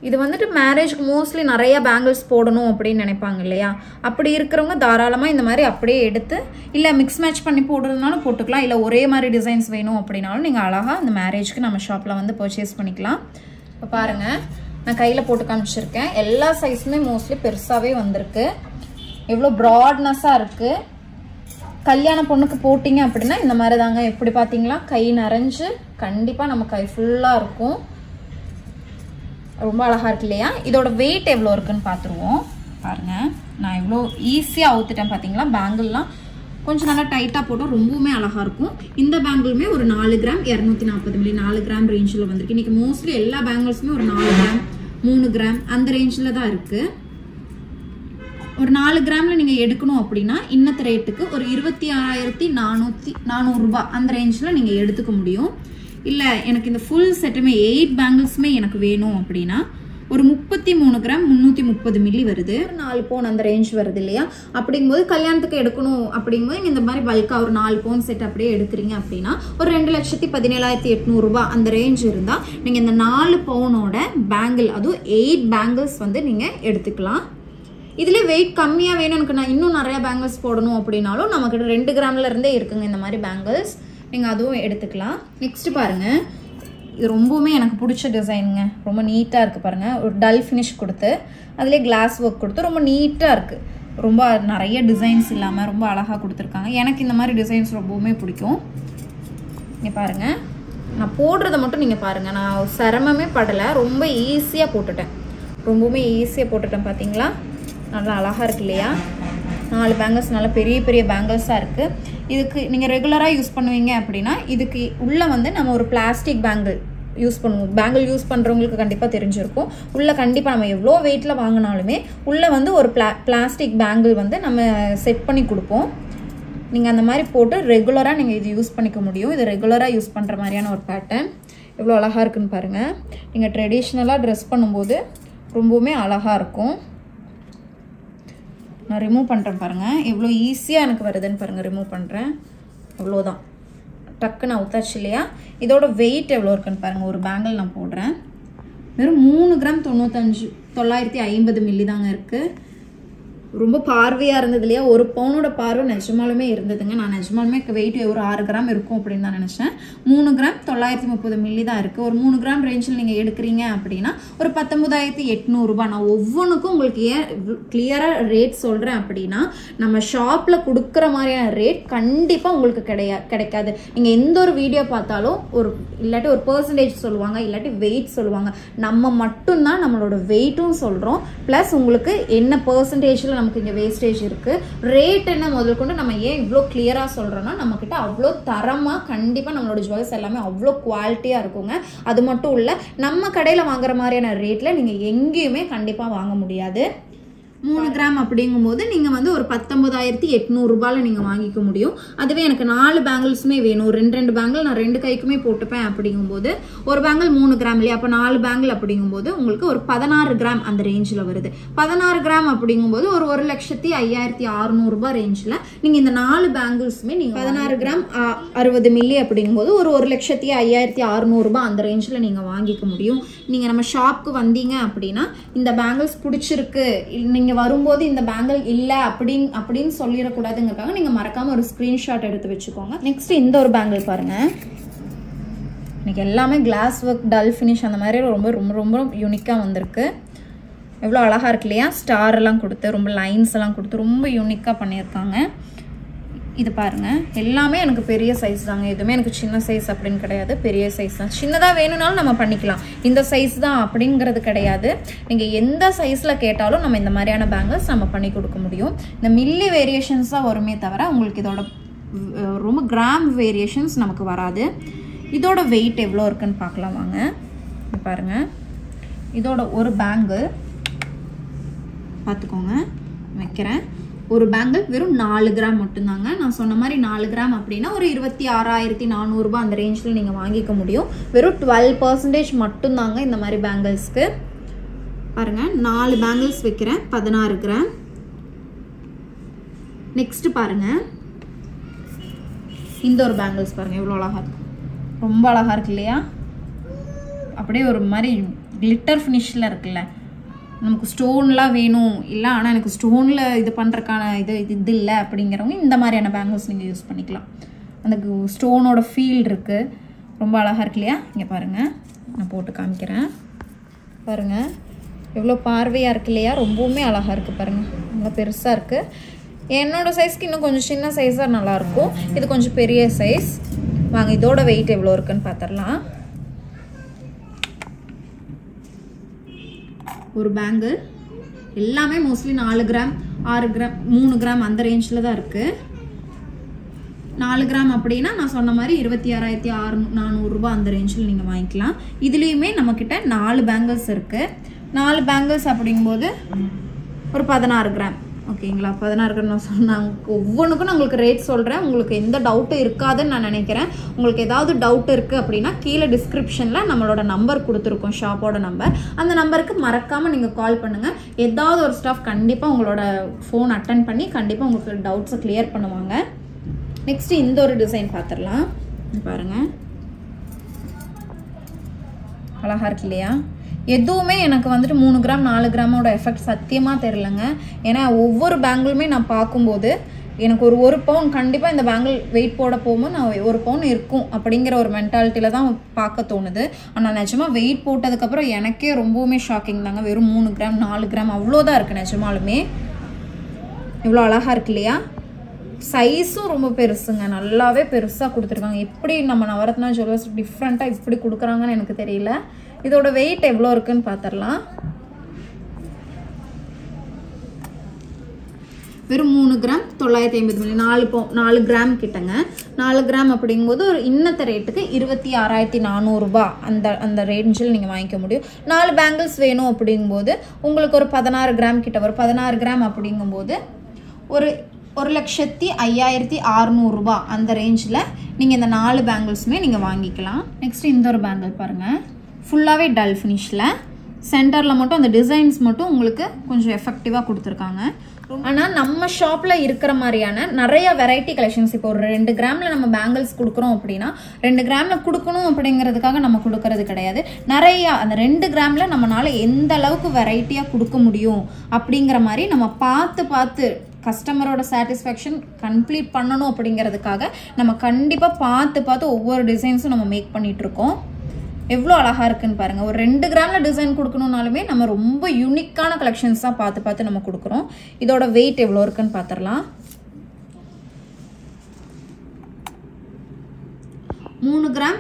இது வந்துட்டு மேரேஜ்க்கு மோஸ்ட்லி நிறைய பேங்கிள்ஸ் போடணும் அப்படின்னு நினைப்பாங்க இல்லையா, அப்படி இருக்கிறவங்க தாராளமாக இந்த மாதிரி அப்படியே எடுத்து இல்லை மிக்ஸ் மேட்ச் பண்ணி போடுறதுனாலும் போட்டுக்கலாம். இல்லை ஒரே மாதிரி டிசைன்ஸ் வேணும் அப்படின்னாலும் நீங்கள் அழகாக இந்த மேரேஜ்க்கு நம்ம ஷாப்பில் வந்து பர்ச்சேஸ் பண்ணிக்கலாம். இப்போ பாருங்கள், நான் கையில் போட்டு காமிச்சிருக்கேன். எல்லா சைஸுமே மோஸ்ட்லி பெருசாகவே வந்திருக்கு. எவ்வளோ ப்ராட்னஸாக இருக்குது. கல்யாண பொண்ணுக்கு போட்டிங்க அப்படின்னா இந்த மாதிரி தாங்க. எப்படி பார்த்தீங்களா, கை நிறைஞ்சு கண்டிப்பாக நம்ம கை ஃபுல்லாக இருக்கும். ரொம்ப அழகாக இருக்கு இல்லையா. இதோட வெயிட் எவ்வளோ இருக்குன்னு பார்த்துருவோம். பாருங்கள், நான் எவ்வளோ ஈஸியாக அவுத்துட்டேன் பார்த்தீங்களா. பேங்கிள்லாம் கொஞ்சம் நல்லா டைட்டாக போட்டால் ரொம்பவுமே அழகாக இருக்கும். இந்த பேங்கிளுமே ஒரு 4 கிராம் 240 மில்லி 4 கிராம் ரேஞ்சில் வந்திருக்கு. இன்றைக்கி மோஸ்ட்லி எல்லா பேங்கிள்ஸுமே ஒரு 4 கிராம் 3 கிராம் அந்த ரேஞ்சில் தான் இருக்குது. ஒரு 4 கிராமில் நீங்கள் எடுக்கணும் அப்படின்னா இன்னத்த ரேட்டுக்கு ஒரு 26,400 ரூபாய் அந்த ரேஞ்சில் நீங்கள் எடுத்துக்க முடியும். இல்லை எனக்கு இந்த ஃபுல் செட்டுமே 8 பேங்கிள்ஸுமே எனக்கு வேணும் அப்படின்னா ஒரு 33 கிராம் 330 மில்லி வருது. 4 பவுன் அந்த ரேஞ்ச் வருது இல்லையா. அப்படிங்கும்போது கல்யாணத்துக்கு எடுக்கணும் அப்படிங்கும்போது இந்த மாதிரி பல்காக ஒரு 4 பவுன் செட் அப்படியே எடுக்கிறீங்க அப்படின்னா ஒரு 2,17,800 ரூபாய் அந்த ரேஞ்ச் இருந்தால் நீங்கள் இந்த 4 பவுனோட பேங்கிள், அதுவும் 8 பேங்கிள்ஸ் வந்து நீங்கள் எடுத்துக்கலாம். இதில் வெயிட் கம்மியாக வேணும், எனக்கு நான் இன்னும் நிறையா பேங்கிள்ஸ் போடணும் அப்படின்னாலும் நமக்கு 2 கிராமில் இருந்தே இருக்குங்க இந்த மாதிரி பேங்கிள்ஸ். நீங்கள் அதுவும் எடுத்துக்கலாம். நெக்ஸ்ட்டு பாருங்கள், இது ரொம்பவுமே எனக்கு பிடிச்ச டிசைனுங்க. ரொம்ப நீட்டாக இருக்குது பாருங்கள். ஒரு டல் ஃபினிஷ் கொடுத்து அதிலே கிளாஸ் ஒர்க் கொடுத்து ரொம்ப நீட்டாக இருக்குது. ரொம்ப நிறைய டிசைன்ஸ் இல்லாமல் ரொம்ப அழகாக கொடுத்துருக்காங்க. எனக்கு இந்த மாதிரி டிசைன்ஸ் ரொம்பவுமே பிடிக்கும். இங்கே பாருங்கள், நான் போடுறத மட்டும் நீங்கள் பாருங்கள். நான் சிரமமே படலை, ரொம்ப ஈஸியாக போட்டுட்டேன். ரொம்பவுமே ஈஸியாக போட்டுட்டேன் பார்த்தீங்களா. நல்லா அழகாக இருக்கு இல்லையா. 4 பேங்கிள்ஸ் நல்லா பெரிய பெரிய பேங்கிள்ஸாக இருக்குது. இதுக்கு நீங்கள் ரெகுலராக யூஸ் பண்ணுவீங்க அப்படின்னா இதுக்கு உள்ளே வந்து நம்ம ஒரு பிளாஸ்டிக் பேங்கிள் யூஸ் பண்ணுவோம். பேங்கிள் யூஸ் பண்ணுறவங்களுக்கு கண்டிப்பாக தெரிஞ்சிருக்கும். உள்ளே கண்டிப்பாக நம்ம எவ்வளோ வெயிட்டில் வாங்கினாலுமே உள்ளே வந்து ஒரு பிளாஸ்டிக் பேங்கிள் வந்து நம்ம செட் பண்ணி கொடுப்போம். நீங்கள் அந்த மாதிரி போட்டு ரெகுலராக நீங்கள் இது யூஸ் பண்ணிக்க முடியும். இது ரெகுலராக யூஸ் பண்ணுற மாதிரியான ஒரு பேட்டர்ன். எவ்வளோ அழகாக இருக்குன்னு பாருங்கள். நீங்கள் ட்ரெடிஷ்னலாக ட்ரெஸ் பண்ணும்போது ரொம்பவுமே அழகாக இருக்கும். நான் ரிமூவ் பண்ணுறேன் பாருங்கள், எவ்வளோ ஈஸியாக எனக்கு வருதுன்னு பாருங்கள். ரிமூவ் பண்ணுறேன், அவ்வளோதான், டக்குன்னு அவுத்தாச்சு இல்லையா. இதோட வெயிட் எவ்வளோ இருக்குன்னு பாருங்கள். ஒரு பேங்கிள் நான் போடுறேன், வெறும் 3 கிராம் 950 மில்லி தாங்க இருக்குது. ரொம்ப பார்வையாக இருந்தது இல்லையா. ஒரு பவுனோட பார்வை நிஜமாலுமே இருந்ததுங்க. நான் நிஜமாலுமே வெயிட் ஒரு 6 கிராம் இருக்கும் அப்படின்னு தான் நினச்சேன். 3 கிராம் 930 மில்லி தான் இருக்குது. ஒரு 3 கிராம் ரேஞ்சில் நீங்கள் எடுக்கிறீங்க அப்படின்னா ஒரு 19,800 ரூபாய். நான் ஒவ்வொன்றுக்கும் உங்களுக்கு ஏன் கிளியராக ரேட் சொல்கிறேன் அப்படின்னா நம்ம ஷாப்பில் கொடுக்குற மாதிரியான ரேட் கண்டிப்பாக உங்களுக்கு கிடைக்காது. நீங்கள் எந்த ஒரு வீடியோ பார்த்தாலும் இல்லாட்டி ஒரு பெர்சன்டேஜ் சொல்லுவாங்க, இல்லாட்டி வெயிட் சொல்லுவாங்க. நம்ம மட்டும்தான் நம்மளோட வெயிட்டும் சொல்கிறோம், ப்ளஸ் உங்களுக்கு என்ன பெர்சன்டேஜில் நமக்கு இங்கே வேஸ்டேஜ் இருக்குது, ரேட் என்ன முதல் கொண்டு நம்ம ஏன் இவ்வளோ கிளியராக சொல்கிறோன்னா நம்மக்கிட்ட அவ்வளோ தரமாக கண்டிப்பாக நம்மளோட ஜுவல்ஸ் எல்லாமே அவ்வளோ குவாலிட்டியாக இருக்குங்க. அது மட்டும் இல்லை, நம்ம கடையில் வாங்குற மாதிரியான ரேட்டில் நீங்கள் எங்கேயுமே கண்டிப்பாக வாங்க முடியாது. 3 கிராம் அப்படிங்கும்போது நீங்கள் வந்து ஒரு 19,800 ரூபாயில் நீங்கள் வாங்கிக்க முடியும். அதுவே எனக்கு 4 பேங்கிள்ஸுமே வேணும், 2 பேங்கிள் நான் 2 கைக்குமே போட்டுப்பேன் அப்படிங்கும்போது ஒரு பேங்கிள் 3 கிராம் இல்லையா, அப்போ 4 பேங்கிள் அப்படிங்கும்போது உங்களுக்கு ஒரு 16 கிராம் அந்த ரேஞ்சில் வருது. 16 கிராம் அப்படிங்கும்போது ஒரு 1,05,600 ரூபாய் ரேஞ்சில் நீங்கள் இந்த 4 பேங்கிள்ஸுமே நீங்கள் 16 கிராம் 60 மில்லி அப்படிங்கும்போது ஒரு 1,05,600 ரூபாய் அந்த ரேஞ்சில் நீங்கள் வாங்கிக்க முடியும். நீங்கள் நம்ம ஷாப்புக்கு வந்தீங்க அப்படின்னா இந்த பேங்கிள்ஸ் பிடிச்சிருக்கு, நீங்கள் வரும்போது இந்த பேங்கிள் இல்லை அப்படின்னு சொல்லிடக்கூடாதுங்கிறதுக்காக நீங்கள் மறக்காம ஒரு ஸ்கிரீன்ஷாட் எடுத்து வச்சுக்கோங்க. நெக்ஸ்ட் இந்த ஒரு பேங்கிள் பாருங்க. இன்னைக்கு எல்லாமே கிளாஸ் ஒர்க், டல் ஃபினிஷ் அந்த மாதிரி ரொம்ப ரொம்ப ரொம்ப யூனிக்காக வந்திருக்கு. எவ்வளோ அழகாக இருக்கு இல்லையா, ஸ்டார் எல்லாம் கொடுத்து ரொம்ப லைன்ஸ் எல்லாம் கொடுத்து ரொம்ப யூனிக்காக பண்ணியிருக்காங்க. இது பாருங்க, எல்லாமே எனக்கு பெரிய சைஸ் தாங்க, எதுவுமே எனக்கு சின்ன சைஸ் அப்படின்னு கிடையாது, பெரிய சைஸ் தான். சின்னதாக வேணும்னாலும் நம்ம பண்ணிக்கலாம், இந்த சைஸ் தான் அப்படிங்கிறது கிடையாது. நீங்கள் எந்த சைஸில் கேட்டாலும் நம்ம இந்த மாதிரியான பேங்கிள்ஸ் நம்ம பண்ணி கொடுக்க முடியும். இந்த மில்லி வேரியேஷன்ஸ் தான் வருமே தவிர உங்களுக்கு இதோட ரொம்ப கிராம் வேரியேஷன்ஸ் நமக்கு வராது. இதோட வெயிட் எவ்வளோ இருக்குன்னு பார்க்கலாம் வாங்க. பாருங்க, இதோட ஒரு பேங்கிள் பார்த்துக்கோங்க, வைக்கிறேன். ஒரு பேங்கிள் வெறும் 4 கிராம் மட்டும்தாங்க. நான் சொன்ன மாதிரி 4 கிராம் அப்படின்னா ஒரு 26,400 ரூபாய் அந்த ரேஞ்சில் நீங்கள் வாங்கிக்க முடியும். வெறும் 12% மட்டும்தாங்க இந்த மாதிரி பேங்கிள்ஸ்க்கு. பாருங்கள், 4 பேங்கிள்ஸ் வைக்கிறேன், 16 கிராம். நெக்ஸ்ட் பாருங்கள், இந்த ஒரு பேங்கிள்ஸ் பாருங்கள் எவ்வளோ அழகாக இருக்கு, ரொம்ப அழகாக இருக்கு இல்லையா, அப்படியே ஒரு மாதிரி கிளிட்டர் ஃபினிஷில் இருக்குல்ல. நமக்கு ஸ்டோன்லாம் வேணும் இல்லை, ஆனால் எனக்கு ஸ்டோனில் இது பண்ணுறதுக்கான இது இல்லை அப்படிங்கிறவங்க இந்த மாதிரியான பேங்கிள்ஸ் நீங்கள் யூஸ் பண்ணிக்கலாம். அந்த ஸ்டோனோட ஃபீல் இருக்குது, ரொம்ப அழகாக இருக்கு இல்லையா. இங்கே பாருங்கள், நான் போட்டு காமிக்கிறேன். பாருங்கள் எவ்வளோ பார்வையாக இருக்கு இல்லையா, ரொம்பவுமே அழகாக இருக்குது பாருங்கள், ரொம்ப பெருசாக இருக்குது. என்னோடய சைஸ்க்கு இன்னும் கொஞ்சம் சின்ன சைஸாக நல்லாயிருக்கும், இது கொஞ்சம் பெரிய சைஸ். வாங்க இதோட வெயிட் எவ்வளோ இருக்குன்னு பார்த்துடலாம். ஒரு பேங்கிள் எல்லாமே மோஸ்ட்லி 4 கிராம் 6 கிராம் 3 கிராம் அந்த ரேஞ்சில் தான் இருக்குது. 4 கிராம் அப்படின்னா நான் சொன்ன மாதிரி 26,400 ரூபாய் அந்த ரேஞ்சில் நீங்கள் வாங்கிக்கலாம். இதுலேயுமே நம்மக்கிட்ட 4 பேங்கிள்ஸ் இருக்குது. 4 பேங்கிள்ஸ் அப்படிங்கும்போது ஒரு 16 கிராம் ஓகேங்களா. 16 கிராம் நான் சொன்னாங்க. ஒவ்வொன்றுக்கும் நான் உங்களுக்கு ரேட் சொல்கிறேன், உங்களுக்கு எந்த டவுட்டும் இருக்காதுன்னு நான் நினைக்கிறேன். உங்களுக்கு ஏதாவது டவுட் இருக்குது அப்படின்னா கீழே டிஸ்கிரிப்ஷனில் நம்மளோட நம்பர் கொடுத்துருக்கோம், ஷாப்போட நம்பர். அந்த நம்பருக்கு மறக்காமல் நீங்கள் கால் பண்ணுங்கள். ஏதாவது ஒரு ஸ்டாஃப் கண்டிப்பாக உங்களோட ஃபோன் அட்டன் பண்ணி கண்டிப்பாக உங்களுக்கு டவுட்ஸை கிளியர் பண்ணுவாங்க. நெக்ஸ்ட் இந்த ஒரு டிசைன் பார்த்துடலாம். பாருங்கள் அழகாக இருக்கு இல்லையா. எதுவுமே எனக்கு வந்துட்டு 3 கிராம் 4 கிராமோட எஃபெக்ட் சத்தியமாக தெரிலங்க. ஏன்னா ஒவ்வொரு பேங்கிளுமே நான் பார்க்கும்போது எனக்கு ஒரு பவுன் கண்டிப்பாக இந்த பேங்கிள் வெயிட் போட போகும்போது நான் 1 பவுன் இருக்கும் அப்படிங்கிற ஒரு மென்டாலிட்டியில் தான் பார்க்க தோணுது. ஆனால் நிஜமாக வெயிட் போட்டதுக்கப்புறம் எனக்கே ரொம்பவுமே ஷாக்கிங் தாங்க. வெறும் 3 கிராம் 4 கிராம் அவ்வளோதான் இருக்குது நிஜமாலுமே. இவ்வளோ அழகாக இருக்கு இல்லையா. சைஸும் ரொம்ப பெருசுங்க, நல்லாவே பெருசாக கொடுத்துருக்காங்க. எப்படி நம்ம நவரத்னா ஜுவல்லர்ஸ் டிஃப்ரெண்ட்டாக இப்படி கொடுக்குறாங்கன்னு எனக்கு தெரியல. இதோட வெயிட் எவ்வளோ இருக்குன்னு பார்த்துடலாம். வெறும் 3 கிராம் 950 மில்லி, 4 கிராம் கிட்டங்க. 4 கிராம் அப்படிங்கும்போது ஒரு இன்னத்த ரேட்டுக்கு 26,400 ரூபாய் அந்த ரேஞ்சில் நீங்கள் வாங்கிக்க முடியும். 4 பேங்கிள்ஸ் வேணும் அப்படிங்கும்போது உங்களுக்கு ஒரு 16 கிராம் கிட்ட வரும். 16 கிராம் அப்படிங்கும்போது ஒரு 1,05,600 ரூபாய் அந்த ரேஞ்சில் நீங்கள் இந்த 4 பேங்கிள்ஸுமே நீங்கள் வாங்கிக்கலாம். நெக்ஸ்ட் இந்த ஒரு பேங்கிள் பாருங்கள், ஃபுல்லாகவே டல் ஃபினிஷில், சென்டரில் மட்டும் அந்த டிசைன்ஸ் மட்டும் உங்களுக்கு கொஞ்சம் எஃபெக்டிவாக கொடுத்துருக்காங்க. ஆனால் நம்ம ஷாப்பில் இருக்கிற மாதிரியான நிறைய வெரைட்டி கலெக்ஷன்ஸ், இப்போ ஒரு 2 கிராமில் நம்ம பேங்கிள்ஸ் கொடுக்குறோம் அப்படின்னா 2 கிராமில் கொடுக்கணும் அப்படிங்கிறதுக்காக நம்ம கொடுக்கறது கிடையாது. நிறையா அந்த 2 கிராமில் நம்மளால எந்த அளவுக்கு வெரைட்டியாக கொடுக்க முடியும் அப்படிங்கிற மாதிரி நம்ம பார்த்து கஸ்டமரோட சாட்டிஸ்ஃபேக்ஷன் கம்ப்ளீட் பண்ணணும் அப்படிங்கிறதுக்காக நம்ம கண்டிப்பாக பார்த்து ஒவ்வொரு டிசைன்ஸும் நம்ம மேக் பண்ணிகிட்ருக்கோம். எவ்வளோ அழகாக இருக்குன்னு பாருங்கள். ஒரு 2 கிராமில் டிசைன் கொடுக்கணுன்னாலுமே நம்ம ரொம்ப யூனிக்கான கலெக்ஷன்ஸ் தான் பார்த்து நம்ம கொடுக்குறோம். இதோட வெயிட் எவ்வளோ இருக்குன்னு பார்த்துடலாம். 3 கிராம்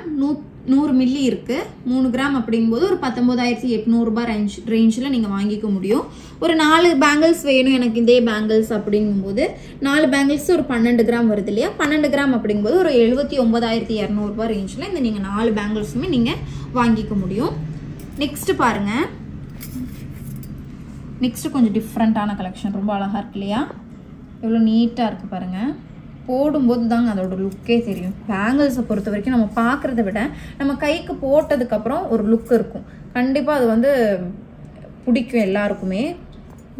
100 மில்லி இருக்குது. 3 கிராம் அப்படிங்கும்போது ஒரு 19,800 ரூபாய் ரேஞ்சில் நீங்கள் வாங்கிக்க முடியும். ஒரு 4 பேங்கிள்ஸ் வேணும் எனக்கு இதே பேங்கிள்ஸ் அப்படிங்கும்போது 4 பேங்கிள்ஸ் ஒரு 12 கிராம் வருது இல்லையா. 12 கிராம் அப்படிங்கும்போது ஒரு 79,200 ரூபாய் ரேஞ்சில் இந்த நீங்கள் 4 பேங்கிள்ஸுமே நீங்கள் வாங்கிக்க முடியும். நெக்ஸ்ட் பாருங்கள், நெக்ஸ்ட்டு கொஞ்சம் டிஃப்ரெண்ட்டான கலெக்ஷன், ரொம்ப அழகாக இருக்கு இல்லையா? எவ்வளோ நீட்டாக இருக்குது பாருங்கள். போடும்போது தாங்க அதோட லுக்கே தெரியும். பேங்கிள்ஸை பொறுத்த வரைக்கும் நம்ம பார்க்குறத விட நம்ம கைக்கு போட்டதுக்கப்புறம் ஒரு லுக் இருக்கும். கண்டிப்பாக அது வந்து பிடிக்கும் எல்லாருக்குமே.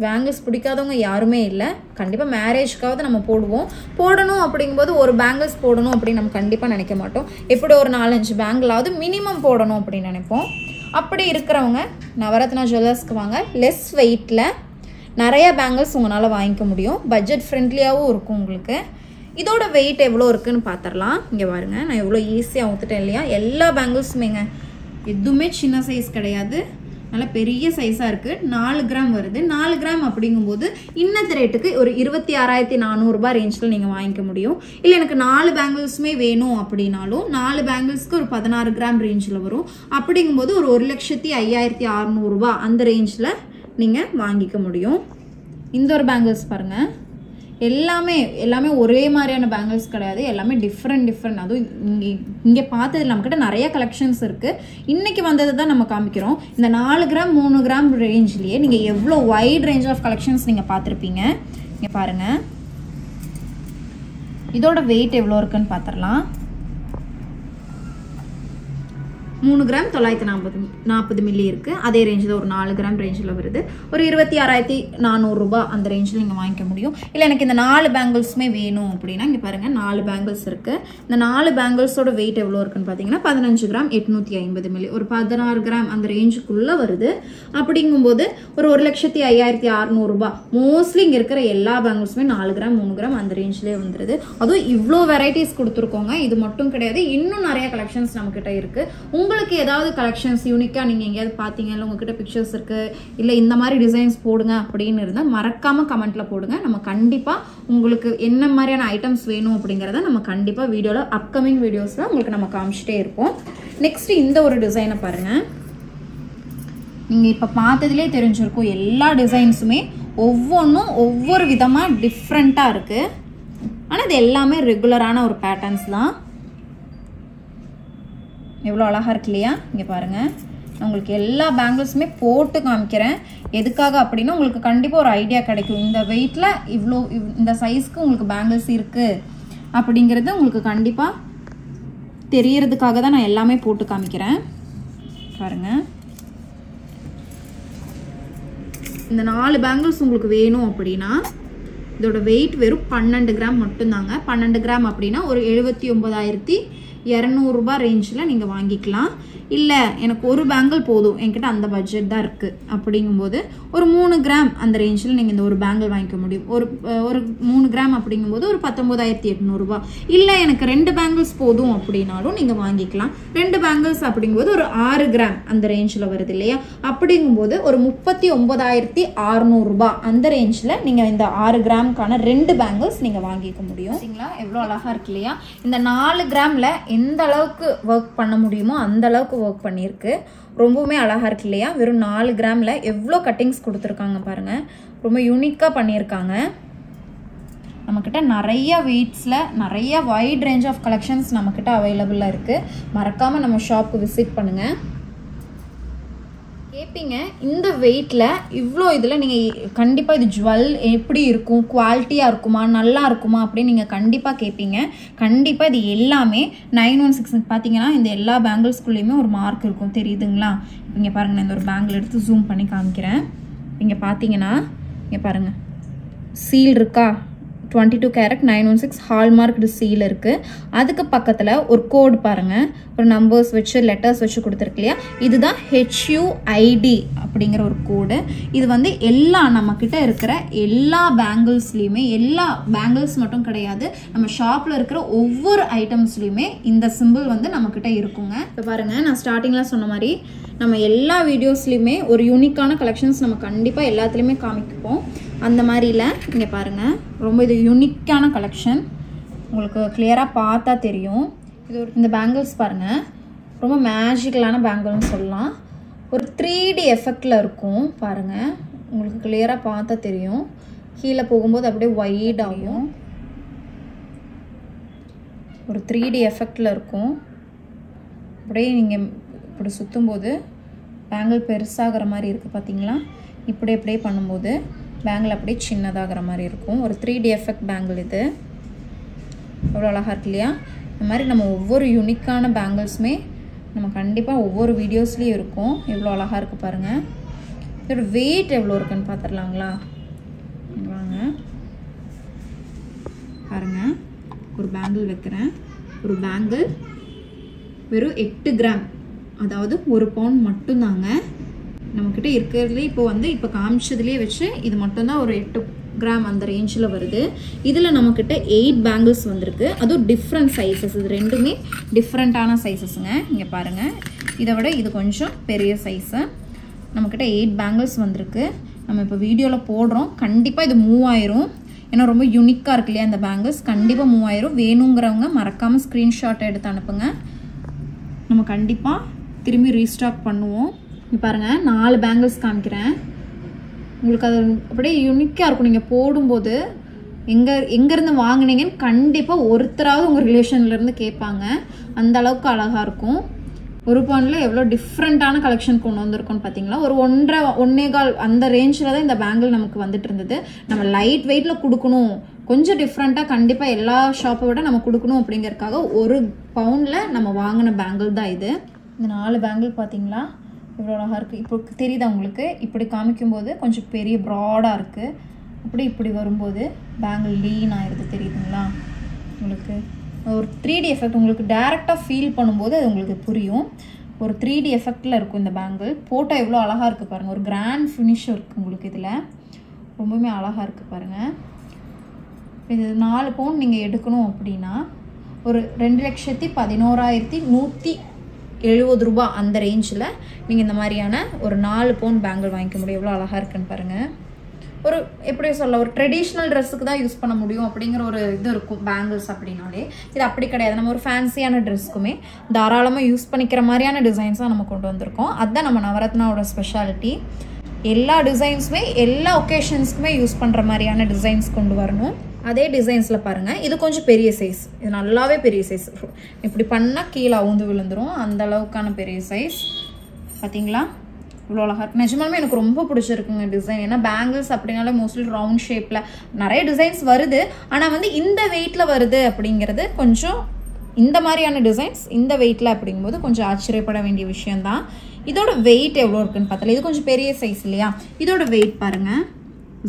பேங்கிள்ஸ் பிடிக்காதவங்க யாருமே இல்லை. கண்டிப்பாக மேரேஜ்க்காவது நம்ம போடணும் அப்படிங்கும்போது ஒரு பேங்கிள்ஸ் போடணும் அப்படின்னு நம்ம கண்டிப்பாக நினைக்க மாட்டோம். எப்படி ஒரு 4-5 பேங்கிளாவது மினிமம் போடணும் அப்படின்னு நினைப்போம். அப்படி இருக்கிறவங்க நவரத்னா ஜுவல்லர்ஸ்க்கு வாங்க. லெஸ் வெயிட்டில் நிறைய பேங்கிள்ஸ் உங்களால் வாங்கிக்க முடியும். பட்ஜெட் ஃப்ரெண்ட்லியாகவும் இருக்கும் உங்களுக்கு. இதோட வெயிட் எவ்வளோ இருக்குன்னு பார்த்துடலாம். இங்கே பாருங்க, நான் எவ்வளோ ஈஸியாக ஊற்றுட்டேன் இல்லையா? எல்லா பேங்கிள்ஸுமேங்க எதுவுமே சின்ன சைஸ் கிடையாது, நல்ல பெரிய சைஸாக இருக்குது. 4 கிராம் வருது. 4 கிராம் அப்படிங்கும்போது இன்னத்து ரேட்டுக்கு ஒரு 26,400 ரூபாய் ரேஞ்சில் நீங்கள் வாங்கிக்க முடியும். இல்லை எனக்கு 4 பேங்கிள்ஸுமே வேணும் அப்படின்னாலும் 4 பேங்கிள்ஸ்க்கு ஒரு 16 கிராம் ரேஞ்சில் வரும். அப்படிங்கும்போது ஒரு 1,05,600 ரூபாய் அந்த ரேஞ்சில் நீங்கள் வாங்கிக்க முடியும். இந்த ஒரு பேங்கிள்ஸ் பாருங்கள், எல்லாமே ஒரே மாதிரியான பேங்கிள்ஸ் கிடையாது, எல்லாமே டிஃப்ரெண்ட். அதுவும் இங்கே பார்த்தது நம்மக்கிட்ட நிறைய கலெக்ஷன்ஸ் இருக்குது. இன்றைக்கி வந்தது தான் நம்ம காமிக்கிறோம். இந்த 4 கிராம் 3 கிராம் ரேஞ்ச்லேயே நீங்கள் எவ்வளோ வைட் ரேஞ்ச் ஆஃப் கலெக்ஷன்ஸ் நீங்கள் பார்த்துருப்பீங்க. இங்கே பாருங்கள், இதோட வெயிட் எவ்வளோ இருக்குன்னு பார்த்துடலாம். 3 கிராம் 940 மில்லி இருக்குது. அதே ரேஞ்சில் ஒரு 4 கிராம் ரேஞ்சில் வருது. ஒரு 26,400 ரூபாய் அந்த ரேஞ்சில் நீங்கள் வாங்கிக்க முடியும். இல்லை எனக்கு இந்த 4 பேங்கிள்ஸுமே வேணும் அப்படின்னா இங்கே பாருங்கள், 4 பேங்கிள்ஸ் இருக்குது. இந்த 4 பேங்கிள்ஸோட வெயிட் எவ்வளோ இருக்குன்னு பார்த்தீங்கன்னா 15 கிராம் 850 மில்லி, ஒரு 16 கிராம் அந்த ரேஞ்சுக்குள்ளே வருது. அப்படிங்கும்போது ஒரு 1,05,600 ரூபாய். மோஸ்ட்லி இங்கே இருக்கிற எல்லா பேங்கிள்ஸுமே 4 கிராம் 3 கிராம் அந்த ரேஞ்சிலே வந்துடுது. அதுவும் இவ்வளோ வெரைட்டிஸ் கொடுத்துருக்கோங்க. இது மட்டும் கிடையாது, இன்னும் நிறைய கலெக்ஷன்ஸ் நம்மக்கிட்ட இருக்குது. உங்களுக்கு ஏதாவது கலெக்ஷன்ஸ் யூனிக்காக நீங்கள் எங்கேயாவது பார்த்தீங்க, இல்லை உங்ககிட்ட பிக்சர்ஸ் இருக்குது, இல்லை இந்த மாதிரி டிசைன்ஸ் போடுங்க அப்படின்னு இருந்தால் மறக்காமல் கமெண்ட்டில் போடுங்க. நம்ம கண்டிப்பாக உங்களுக்கு என்ன மாதிரியான ஐட்டம்ஸ் வேணும் அப்படிங்கிறத நம்ம கண்டிப்பாக வீடியோவில் அப்கமிங் வீடியோஸில் உங்களுக்கு நம்ம காமிச்சிட்டே இருப்போம். நெக்ஸ்ட் இந்த ஒரு டிசைனை பாருங்கள். நீங்கள் இப்போ பார்த்ததுலேயே தெரிஞ்சிருக்கும், எல்லா டிசைன்ஸுமே ஒவ்வொன்றும் ஒவ்வொரு விதமாக டிஃப்ரெண்ட்டாக இருக்குது. ஆனால் இது எல்லாமே ரெகுலரான ஒரு பேட்டர்ன்ஸ் தான். எவ்வளோ அழகாக இருக்கு இல்லையா? இங்கே பாருங்கள், நான் உங்களுக்கு எல்லா பேங்கிள்ஸுமே போட்டு காமிக்கிறேன். எதுக்காக அப்படின்னா உங்களுக்கு கண்டிப்பாக ஒரு ஐடியா கிடைக்கும். இந்த வெயிட்டில் இவ்வளோ இந்த சைஸ்க்கு உங்களுக்கு பேங்கிள்ஸ் இருக்குது அப்படிங்கிறது உங்களுக்கு கண்டிப்பாக தெரியறதுக்காக தான் நான் எல்லாமே போட்டு காமிக்கிறேன். பாருங்கள், இந்த 4 பேங்கிள்ஸ் உங்களுக்கு வேணும் அப்படின்னா இதோட வெயிட் வெறும் 12 கிராம் மட்டும்தாங்க. 12 கிராம் அப்படின்னா ஒரு 79,200 ரூபாய் ரேஞ்சில் நீங்கள் வாங்கிக்கலாம். இல்லை எனக்கு ஒரு பேங்கிள் போதும், என்கிட்ட அந்த பட்ஜெட் தான் இருக்குது அப்படிங்கும்போது ஒரு 3 கிராம் அந்த ரேஞ்சில் நீங்கள் இந்த ஒரு பேங்கிள் வாங்கிக்க முடியும். ஒரு 3 கிராம் அப்படிங்கும்போது ஒரு 19,800 ரூபாய். இல்லை எனக்கு 2 பேங்கிள்ஸ் போதும் அப்படின்னாலும் நீங்கள் வாங்கிக்கலாம். 2 பேங்கிள்ஸ் அப்படிங்கும்போது ஒரு 6 கிராம் அந்த ரேஞ்சில் வருது இல்லையா? அப்படிங்கும்போது ஒரு 39,600 ரூபாய் அந்த ரேஞ்சில் நீங்கள் இந்த 6 கிராமுக்கான 2 பேங்கிள்ஸ் நீங்கள் வாங்கிக்க முடியும். சரிங்களா? எவ்வளோ அழகாக இருக்கு இல்லையா? இந்த 4 கிராமில் எந்த அளவுக்கு ஒர்க் பண்ண முடியுமோ அந்த அளவுக்கு ஒர்க் பண்ணியிருக்கு. ரொம்பவுமே அழகாக இருக்கு இல்லையா? வெறும் 4 கிராமில் எவ்வளோ கட்டிங்ஸ் கொடுத்துருக்காங்க பாருங்கள். ரொம்ப யூனிக்காக பண்ணியிருக்காங்க. நம்மக்கிட்ட நிறைய வெயிட்ஸில் நிறைய வைட் ரேஞ்ச் ஆஃப் கலெக்ஷன்ஸ் நம்மக்கிட்ட அவைலபிளாக இருக்குது. மறக்காமல் நம்ம ஷாப்புக்கு விசிட் பண்ணுங்கள். கேட்பீங்க, இந்த வெயிட்டில் இவ்வளோ இதில் நீங்கள் கண்டிப்பாக இது ஜுவல் எப்படி இருக்கும், குவாலிட்டியாக இருக்குமா, நல்லா இருக்குமா அப்படின்னு நீங்கள் கண்டிப்பாக கேட்பீங்க. கண்டிப்பாக இது எல்லாமே 916 பார்த்தீங்கன்னா இந்த எல்லா பேங்கிள்ஸ்குள்ளேயுமே ஒரு மார்க் இருக்கும், தெரியுதுங்களா? இங்கே பாருங்கள், நான் இந்த ஒரு பேங்கிள் எடுத்து ஜூம் பண்ணி காமிக்கிறேன். இங்கே பார்த்தீங்கன்னா இங்கே பாருங்கள், சீல் இருக்கா? 22 கேரட் 916 ஹால்மார்க்டு சீல் இருக்குது. அதுக்கு பக்கத்தில் ஒரு கோடு பாருங்கள், ஒரு நம்பர்ஸ் வச்சு லெட்டர்ஸ் வச்சு கொடுத்துருக்கு இல்லையா? இதுதான் HUID அப்படிங்கிற ஒரு கோடு. இது வந்து எல்லா நம்மக்கிட்ட இருக்கிற எல்லா பேங்கிள்ஸ்லேயுமே, எல்லா பேங்கிள்ஸ் மட்டும் கிடையாது, நம்ம ஷாப்பில் இருக்கிற ஒவ்வொரு ஐட்டம்ஸ்லேயுமே இந்த சிம்பிள் வந்து நம்மக்கிட்ட இருக்குங்க. இப்போ பாருங்கள், நான் ஸ்டார்டிங்கில் சொன்ன மாதிரி நம்ம எல்லா வீடியோஸ்லையுமே ஒரு யூனிக்கான கலெக்ஷன்ஸ் நம்ம கண்டிப்பாக எல்லாத்துலேயுமே காமிப்போம். அந்த மாதிரியில் இங்கே பாருங்கள், ரொம்ப இது யூனிக்கான கலெக்ஷன், உங்களுக்கு கிளியராக பார்த்தா தெரியும். இது ஒரு இந்த பேங்கிள்ஸ் பாருங்கள், ரொம்ப மேஜிக்கலான பேங்கிள்னு சொல்லலாம். ஒரு 3D எஃபெக்டில் இருக்கும் பாருங்கள், உங்களுக்கு கிளியராக பார்த்தா தெரியும். கீழே போகும்போது அப்படியே வைட் ஆகும், ஒரு 3D எஃபெக்டில் இருக்கும். அப்படியே நீங்கள் இப்படி சுற்றும்போது பேங்கிள் பெருசாகிற மாதிரி இருக்குது பார்த்தீங்களா? இப்படி இப்படியே பண்ணும்போது பேங்கிள் அப்படியே சின்னதாகிற மாதிரி இருக்கும். ஒரு 3D எஃபெக்ட் பேங்கிள் இது. எவ்வளோ அழகாக இருக்கு இல்லையா? இந்த மாதிரி நம்ம ஒவ்வொரு யூனிக்கான பேங்கிள்ஸுமே நம்ம கண்டிப்பாக ஒவ்வொரு வீடியோஸ்லேயும் இருக்கும். எவ்வளோ அழகாக இருக்குது பாருங்கள். இதோட வெயிட் எவ்வளோ இருக்குன்னு பார்த்துடலாங்களா? வாங்க பாருங்கள். ஒரு பேங்கிள் வைக்கிறேன். ஒரு பேங்கிள் வெறும் 8 கிராம், அதாவது 1 பவுண்ட் மட்டும்தாங்க நம்மக்கிட்ட இருக்கிறதுலே. இப்போ காமிச்சதுலேயே வச்சு இது மட்டும்தான் ஒரு 8 கிராம் அந்த ரேஞ்சில் வருது. இதில் நம்மக்கிட்ட 8 பேங்கிள்ஸ் வந்திருக்கு. அதுவும் டிஃப்ரெண்ட் சைஸஸ். இது ரெண்டுமே டிஃப்ரெண்ட்டான சைஸஸுங்க. இங்கே பாருங்கள், இதை விட இது கொஞ்சம் பெரிய சைஸு. நம்மக்கிட்ட 8 பேங்கிள்ஸ் வந்திருக்கு. நம்ம இப்போ வீடியோவில் போடுறோம். கண்டிப்பாக இது மூவ் ஆயிரும். ஏன்னா ரொம்ப யூனிக்காக இருக்கு இல்லையா இந்த பேங்கிள்ஸ். கண்டிப்பாக மூவ் ஆயிரும். வேணுங்கிறவங்க மறக்காமல் ஸ்க்ரீன்ஷாட் எடுத்து அனுப்புங்க. நம்ம கண்டிப்பாக திரும்பி ரீஸ்டாக் பண்ணுவோம். பாருங்கள், 4 பேங்கிள்ஸ் காமிக்கிறேன் உங்களுக்கு. அது அப்படியே யூனிக்காக இருக்கும். நீங்கள் போடும்போது எங்கேருந்து வாங்கினீங்கன்னு கண்டிப்பாக ஒருத்தராவது உங்கள் ரிலேஷன்லேருந்து கேட்பாங்க. அந்த அளவுக்கு அழகாக இருக்கும். 1 பவுண்டில் எவ்வளோ டிஃப்ரெண்ட்டான கலெக்ஷன் கொண்டு வந்திருக்கோன்னு பார்த்தீங்களா? ஒரு 1.25 அந்த ரேஞ்சில் தான் இந்த பேங்கிள் நமக்கு வந்துட்டு இருந்தது. நம்ம லைட் வெயிட்டில் கொடுக்கணும், கொஞ்சம் டிஃப்ரெண்ட்டாக கண்டிப்பாக எல்லா ஷாப்பை விட நம்ம கொடுக்கணும் அப்படிங்கிறதுக்காக 1 பவுண்டில் நம்ம வாங்கின பேங்கிள் தான் இது. இந்த 4 பேங்கிள் பார்த்தீங்களா எவ்வளோ அழகாக இருக்குது. இப்போ தெரியுதா உங்களுக்கு? இப்படி காமிக்கும்போது கொஞ்சம் பெரிய ப்ராடாக இருக்குது. அப்படி இப்படி வரும்போது பேங்கிள் லீன் ஆயிடுது. தெரியுதுங்களா உங்களுக்கு? ஒரு 3D எஃபெக்ட் உங்களுக்கு டேரெக்டாக ஃபீல் பண்ணும்போது அது உங்களுக்கு புரியும். ஒரு 3D எஃபெக்டில் இருக்கும் இந்த பேங்கிள். போட்டோ எவ்வளோ அழகாக இருக்குது பாருங்கள். ஒரு கிராண்ட் ஃபினிஷும் இருக்குது உங்களுக்கு இதில். ரொம்பவுமே அழகாக இருக்குது பாருங்கள். இது 4 பவுண்ட் நீங்கள் எடுக்கணும் அப்படின்னா ஒரு 2,11,170 ரூபா அந்த ரேஞ்சில் நீங்கள் இந்த மாதிரியான ஒரு 4 பவுண்ட் பேங்கிள் வாங்கிக்க முடியும். எவ்வளோ அழகாக இருக்குன்னு பாருங்கள். ஒரு எப்படி சொல்ல, ஒரு ட்ரெடிஷ்னல் ட்ரெஸ்ஸுக்கு தான் யூஸ் பண்ண முடியும் அப்படிங்கிற ஒரு இது இருக்கும் பேங்கிள்ஸ் அப்படின்னாலே. இது அப்படி கிடையாது. நம்ம ஒரு ஃபேன்சியான ட்ரெஸ்க்குமே தாராளமாக யூஸ் பண்ணிக்கிற மாதிரியான டிசைன்ஸாக நம்ம கொண்டு வந்திருக்கோம். அதுதான் நம்ம நவரத்னாவோட ஸ்பெஷாலிட்டி. எல்லா டிசைன்ஸுமே எல்லா ஒகேஷன்ஸ்க்குமே யூஸ் பண்ணுற மாதிரியான டிசைன்ஸ் கொண்டு வரணும். அதே டிசைன்ஸில் பாருங்கள், இது கொஞ்சம் பெரிய சைஸ். இது நல்லாவே பெரிய சைஸ். இப்படி பண்ணால் கீழே அவுந்து விழுந்துடும். அந்த அளவுக்கான பெரிய சைஸ் பார்த்தீங்களா? இவ்வளோ அழகாக இருக்குது. நிஜமாலுமே எனக்கு ரொம்ப பிடிச்சிருக்குங்க டிசைன். ஏன்னா பேங்கிள்ஸ் அப்படின்னாலே மோஸ்ட்லி ரவுண்ட் ஷேப்பில் நிறைய டிசைன்ஸ் வருது. ஆனால் இந்த வெயிட்டில் வருது அப்படிங்கிறது கொஞ்சம், இந்த மாதிரியான டிசைன்ஸ் இந்த வெயிட்டில் அப்படிங்கும்போது கொஞ்சம் ஆச்சரியப்பட வேண்டிய விஷயம்தான். இதோட வெயிட் எவ்வளோ இருக்குன்னு பார்த்தல, இது கொஞ்சம் பெரிய சைஸ் இல்லையா? இதோட வெயிட் பாருங்கள்,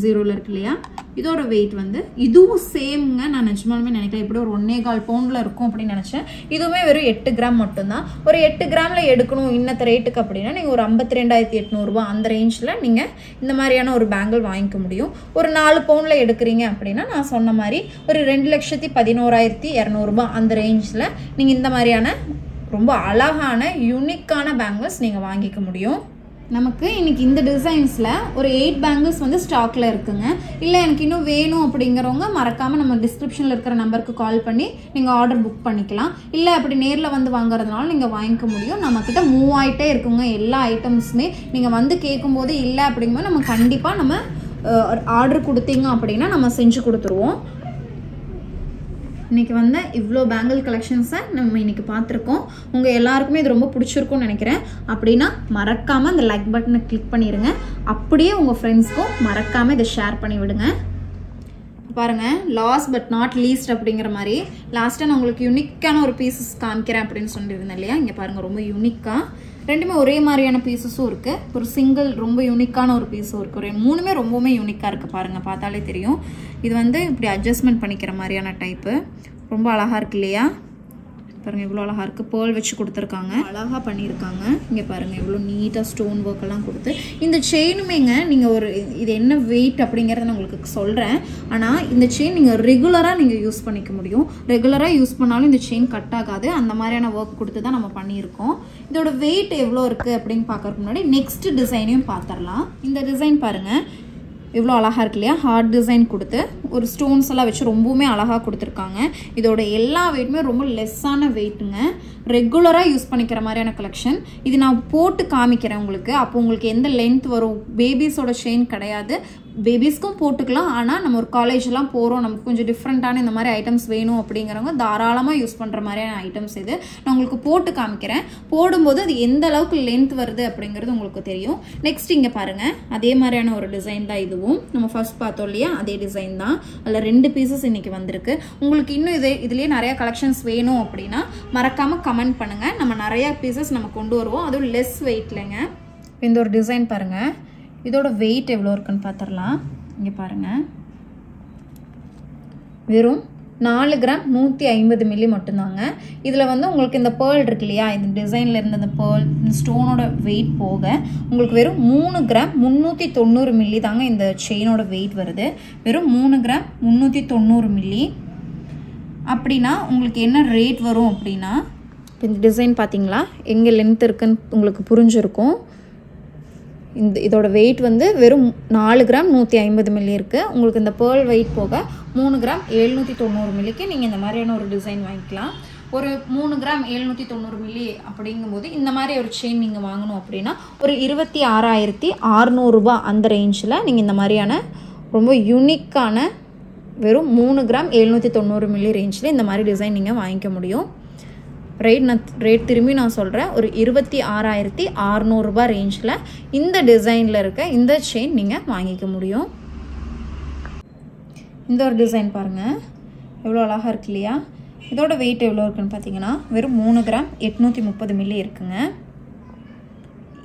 0ல் இருக்கு இல்லையா? இதோட வெயிட் இதுவும் சேம்ங்க. நான் நிஜமாலுமே நினைக்கல இப்படி ஒரு 1.25 பவுண்டில் இருக்கும் அப்படின்னு நினச்சேன். இதுவுமே வெறும் 8 கிராம் மட்டும்தான். ஒரு 8 கிராமில் எடுக்கணும் இன்னத்த ரேட்டுக்கு அப்படின்னா நீங்கள் ஒரு 52,800 ரூபா அந்த ரேஞ்சில் நீங்கள் இந்த மாதிரியான ஒரு பேங்கிள் வாங்கிக்க முடியும். ஒரு 4 பவுண்டில் எடுக்கிறீங்க அப்படின்னா நான் சொன்ன மாதிரி ஒரு 2,11,200 ரூபா அந்த ரேஞ்சில் நீங்கள் இந்த மாதிரியான ரொம்ப அழகான யூனிக்கான பேங்கிள்ஸ் நீங்கள் வாங்கிக்க முடியும். நமக்கு இன்னைக்கு இந்த டிசைன்ஸில் ஒரு 8 பேங்கிள்ஸ் ஸ்டாக்கில் இருக்குங்க. இல்லை எனக்கு இன்னும் வேணும் அப்படிங்கிறவங்க மறக்காமல் நம்ம டிஸ்கிரிப்ஷனில் இருக்கிற நம்பருக்கு கால் பண்ணி நீங்கள் ஆர்டர் புக் பண்ணிக்கலாம். இல்லை அப்படி நேரில் வாங்குறதுனால நீங்கள் வாங்கிக்க முடியும். நம்மக்கிட்ட மூவ் ஆகிட்டே இருக்குங்க எல்லா ஐட்டம்ஸுமே. நீங்கள் கேட்கும்போது இல்லை அப்படிங்கும்போது நம்ம கண்டிப்பாக நம்ம ஆர்டர் கொடுத்தீங்க அப்படின்னா நம்ம செஞ்சு கொடுத்துருவோம். இன்றைக்கி இவ்வளோ பேங்கிள் கலெக்ஷன்ஸை நம்ம இன்றைக்கி பார்த்துருக்கோம். உங்கள் எல்லாருக்குமே இது ரொம்ப பிடிச்சிருக்கும்னு நினைக்கிறேன். அப்படின்னா மறக்காமல் அந்த லைக் பட்டனை கிளிக் பண்ணிடுங்க. அப்படியே உங்கள் ஃப்ரெண்ட்ஸ்க்கும் மறக்காமல் இதை ஷேர் பண்ணி விடுங்க. பாருங்கள், லாஸ்ட் பட் நாட் லீஸ்ட் அப்படிங்கிற மாதிரி லாஸ்ட்டாக நான் உங்களுக்கு யூனிக்கான ஒரு பீசஸ் காமிக்கிறேன் அப்படின்னு சொல்லியிருந்தேன் இல்லையா? இங்கே பாருங்கள், ரொம்ப யூனிக்காக ரெண்டுமே ஒரே மாதிரியான பீசஸும் இருக்குது. ஒரு சிங்கிள் ரொம்ப யூனிக்கான ஒரு பீஸும் இருக்குது. ஒரு 3மே ரொம்பவுமே யூனிக்காக இருக்குது. பாருங்கள், பார்த்தாலே தெரியும். இது இப்படி அட்ஜஸ்ட்மெண்ட் பண்ணிக்கிற மாதிரியான டைப்பு. ரொம்ப அழகாக இருக்கு இல்லையா? பாருங்கள் இவ்வளோ அழகாக இருக்குது. பேர்ல் வச்சு கொடுத்துருக்காங்க, அழகாக பண்ணியிருக்காங்க. இங்கே பாருங்கள் இவ்வளோ நீட்டாக ஸ்டோன் ஒர்க்கெல்லாம் கொடுத்து. இந்த செயினுமேங்க நீங்கள் ஒரு இது என்ன வெயிட் அப்படிங்கிறத நான் உங்களுக்கு சொல்கிறேன். ஆனால் இந்த செயின் நீங்கள் ரெகுலராக நீங்கள் யூஸ் பண்ணிக்க முடியும். ரெகுலராக யூஸ் பண்ணாலும் இந்த செயின் கட் ஆகாது. அந்த மாதிரியான ஒர்க் கொடுத்து தான் நம்ம பண்ணியிருக்கோம். இதோட வெயிட் எவ்வளோ இருக்குது அப்படின்னு பார்க்கறதுக்கு முன்னாடி நெக்ஸ்ட் டிசைனையும் பார்த்துடலாம். இந்த டிசைன் பாருங்கள் இவ்வளோ அழகாக இருக்கு இல்லையா? ஹார்ட் டிசைன் கொடுத்து ஒரு ஸ்டோன்ஸ் எல்லாம் வச்சு ரொம்பவுமே அழகாக கொடுத்துருக்காங்க. இதோட எல்லா வெயிட்டுமே ரொம்ப லெஸ்ஸான வெயிட்டுங்க. ரெகுலராக யூஸ் பண்ணிக்கிற மாதிரியான கலெக்ஷன். இது நான் போட்டு காமிக்கிறேன் உங்களுக்கு. அப்போ உங்களுக்கு எந்த லென்த் வரும், பேபிஸோட செயின் கிடையாது, பேபிஸ்க்கும் போட்டுக்கலாம். ஆனால் நம்ம ஒரு காலேஜ்லாம் போகிறோம், நமக்கு கொஞ்சம் டிஃப்ரெண்ட்டான இந்த மாதிரி ஐட்டம்ஸ் வேணும் அப்படிங்கிறவங்க தாராளமாக யூஸ் பண்ணுற மாதிரியான ஐட்டம்ஸ் இது. நான் உங்களுக்கு போட்டு காமிக்கிறேன். போடும்போது அது எந்த அளவுக்கு லென்த் வருது அப்படிங்கிறது உங்களுக்கு தெரியும். நெக்ஸ்ட் இங்கே பாருங்கள், அதே மாதிரியான ஒரு டிசைன் தான் இதுவும். நம்ம ஃபர்ஸ்ட் பார்த்தோம் இல்லையா, அதே டிசைன் தான். அதில் 2 பீசஸ் இன்றைக்கி வந்திருக்கு. உங்களுக்கு இன்னும் இதுலேயே நிறையா கலெக்ஷன்ஸ் வேணும் அப்படின்னா மறக்காமல் கமெண்ட் பண்ணுங்கள். நம்ம நிறையா பீசஸ் நம்ம கொண்டு வருவோம், அதுவும் லெஸ் வெயிட்லங்க. இந்த ஒரு டிசைன் பாருங்கள், இதோட வெயிட் எவ்வளோ இருக்குன்னு பார்த்துடலாம். இங்கே பாருங்கள், வெறும் 4 கிராம் 150 மில்லி மட்டும்தாங்க. இதில் வந்து உங்களுக்கு இந்த பேர்ல் இருக்கு இல்லையா, இந்த டிசைனில் இருந்த இந்த பேர்ல், இந்த ஸ்டோனோட வெயிட் போக உங்களுக்கு வெறும் 3 கிராம் 390 மில்லி தாங்க இந்த செயினோட வெயிட் வருது. வெறும் 3 கிராம் 390 மில்லி. அப்படின்னா உங்களுக்கு என்ன ரேட் வரும் அப்படின்னா, இந்த டிசைன் பார்த்தீங்களா எங்கே லென்த் இருக்குன்னு உங்களுக்கு புரிஞ்சிருக்கும். இதோட வெயிட் வந்து வெறும் 4 கிராம் 150 மில்லி இருக்குது. உங்களுக்கு இந்த பேர்ல் வெயிட் போக 3 கிராம் 790 மில்லிக்கு நீங்கள் இந்த மாதிரியான ஒரு டிசைன் வாங்கிக்கலாம். ஒரு 3 கிராம் 790 மில்லி அப்படிங்கும்போது இந்த மாதிரி ஒரு செயின் நீங்கள் வாங்கணும் அப்படின்னா ஒரு 26,600 ரூபா அந்த ரேஞ்சில் நீங்கள் இந்த மாதிரியான ரொம்ப யூனிக்கான வெறும் 3 கிராம் 790 மில்லி ரேஞ்சில் இந்த மாதிரி டிசைன் நீங்கள் வாங்கிக்க முடியும். ரேட் திரும்பி நான் சொல்கிறேன், ஒரு 26,600 ரூபா ரேஞ்சில் இந்த டிசைனில் இருக்க இந்த செயின் நீங்கள் வாங்கிக்க முடியும். இந்த ஒரு டிசைன் பாருங்கள், எவ்வளோ அழகாக இருக்கு இல்லையா. இதோட வெயிட் எவ்வளோ இருக்குன்னு பார்த்தீங்கன்னா வெறும் 3 கிராம் 830 மில்லி இருக்குங்க.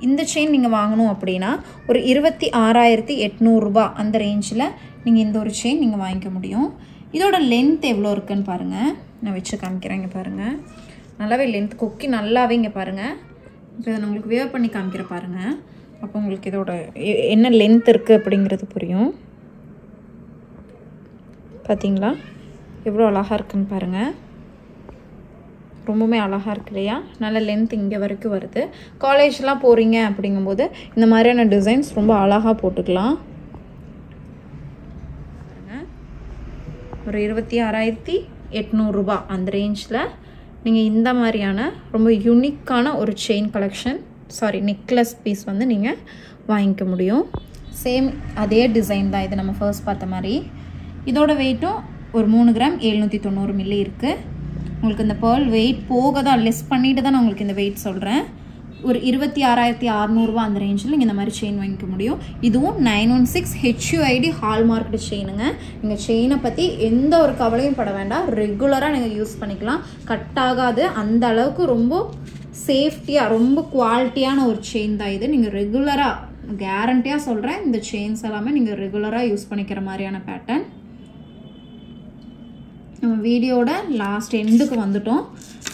இந்த செயின் நீங்கள் வாங்கணும் அப்படின்னா ஒரு 26,800 ரூபா அந்த ரேஞ்சில் நீங்கள் இந்த ஒரு செயின் நீங்கள் வாங்கிக்க முடியும். இதோட லென்த் எவ்வளோ இருக்குன்னு பாருங்கள், நான் வச்சு காமிக்கிறேன். இங்கே பாருங்கள், நல்லாவே லென்த் கொக்கி நல்லாவே இங்கே பாருங்கள். இப்போ இதை நான் உங்களுக்கு வேவ் பண்ணி காமிக்கிற பாருங்கள், அப்போ உங்களுக்கு இதோட என்ன லென்த் இருக்குது அப்படிங்கிறது புரியும். பார்த்தீங்களா எவ்வளோ அழகாக இருக்குன்னு பாருங்கள், ரொம்பவுமே அழகாக இருக்கு இல்லையா. நல்ல லென்த் இங்கே வரைக்கும் வருது. காலேஜ்லாம் போகிறீங்க அப்படிங்கும்போது இந்த மாதிரியான டிசைன்ஸ் ரொம்ப அழகாக போட்டுக்கலாம். ஒரு 26,800 ரூபா அந்த ரேஞ்சில் நீங்கள் இந்த மாதிரியான ரொம்ப யூனிக்கான ஒரு செயின் கலெக்ஷன் நெக்லஸ் பீஸ் வந்து நீங்கள் வாங்கிக்க முடியும். சேம் அதே டிசைன் தான் இது, நம்ம ஃபர்ஸ்ட் பார்த்த மாதிரி. இதோட வெயிட்டும் ஒரு 3 கிராம் 790 மில்லி இருக்குது. உங்களுக்கு இந்த பேர்ல் வெயிட் போக தான் லெஸ் பண்ணிட்டு தான் நான் உங்களுக்கு இந்த வெயிட் சொல்கிறேன். ஒரு 26,600 ரூபா அந்த ரேஞ்சில் நீங்கள் இந்த மாதிரி செயின் வாங்கிக்க முடியும். இதுவும் 916 HUID ஹால்மார்க்டு செயினுங்க. நீங்கள் செயினை பற்றி எந்த ஒரு கவலையும் பட வேண்டாம், ரெகுலராக நீங்கள் யூஸ் பண்ணிக்கலாம், கட் ஆகாது. அந்த அளவுக்கு ரொம்ப சேஃப்டியாக ரொம்ப குவாலிட்டியான ஒரு செயின் தான் இது. நீங்கள் ரெகுலராக கேரண்டியாக சொல்கிறேன், இந்த செயின்ஸ் எல்லாமே நீங்கள் ரெகுலராக யூஸ் பண்ணிக்கிற மாதிரியான பேட்டர்ன். நம்ம வீடியோட லாஸ்ட் எண்டுக்கு வந்துட்டோம்.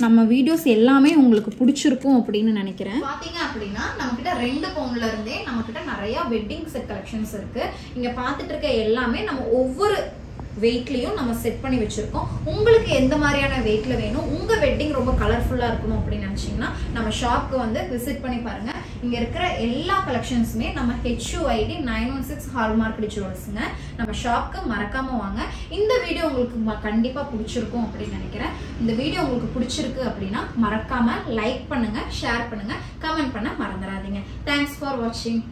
நம்ம வீடியோஸ் எல்லாமே உங்களுக்கு பிடிச்சிருக்கும் அப்படின்னு நினைக்கிறேன். பார்த்தீங்க அப்படின்னா நம்மக்கிட்ட 2 பவுன்ல இருந்தே நம்மக்கிட்ட நிறையா வெட்டிங் செட் கலெக்ஷன்ஸ் இருக்குது. இங்கே பார்த்துட்டு இருக்க எல்லாமே நம்ம ஒவ்வொரு வெயிட்லேயும் நம்ம செட் பண்ணி வச்சுருக்கோம். உங்களுக்கு எந்த மாதிரியான வெயிட்டில் வேணும், உங்கள் வெட்டிங் ரொம்ப கலர்ஃபுல்லாக இருக்கணும் அப்படின்னு நினச்சிங்கன்னா நம்ம ஷாப்க்கு வந்து விசிட் பண்ணி பாருங்கள். இங்கே இருக்கிற எல்லா கலெக்ஷன்ஸுமே நம்ம HUID 916 ஹால்மார்க்டு ஜுவல்ஸுங்க. நம்ம ஷாப்க்கு மறக்காமல் வாங்க. இந்த வீடியோ உங்களுக்கு கண்டிப்பாக பிடிச்சிருக்கும் அப்படின்னு நினைக்கிறேன். இந்த வீடியோ உங்களுக்கு பிடிச்சிருக்கு அப்படின்னா மறக்காமல் லைக் பண்ணுங்கள், ஷேர் பண்ணுங்கள், கமெண்ட் பண்ண மறந்துடாதீங்க. தேங்க்ஸ் ஃபார் வாட்சிங்.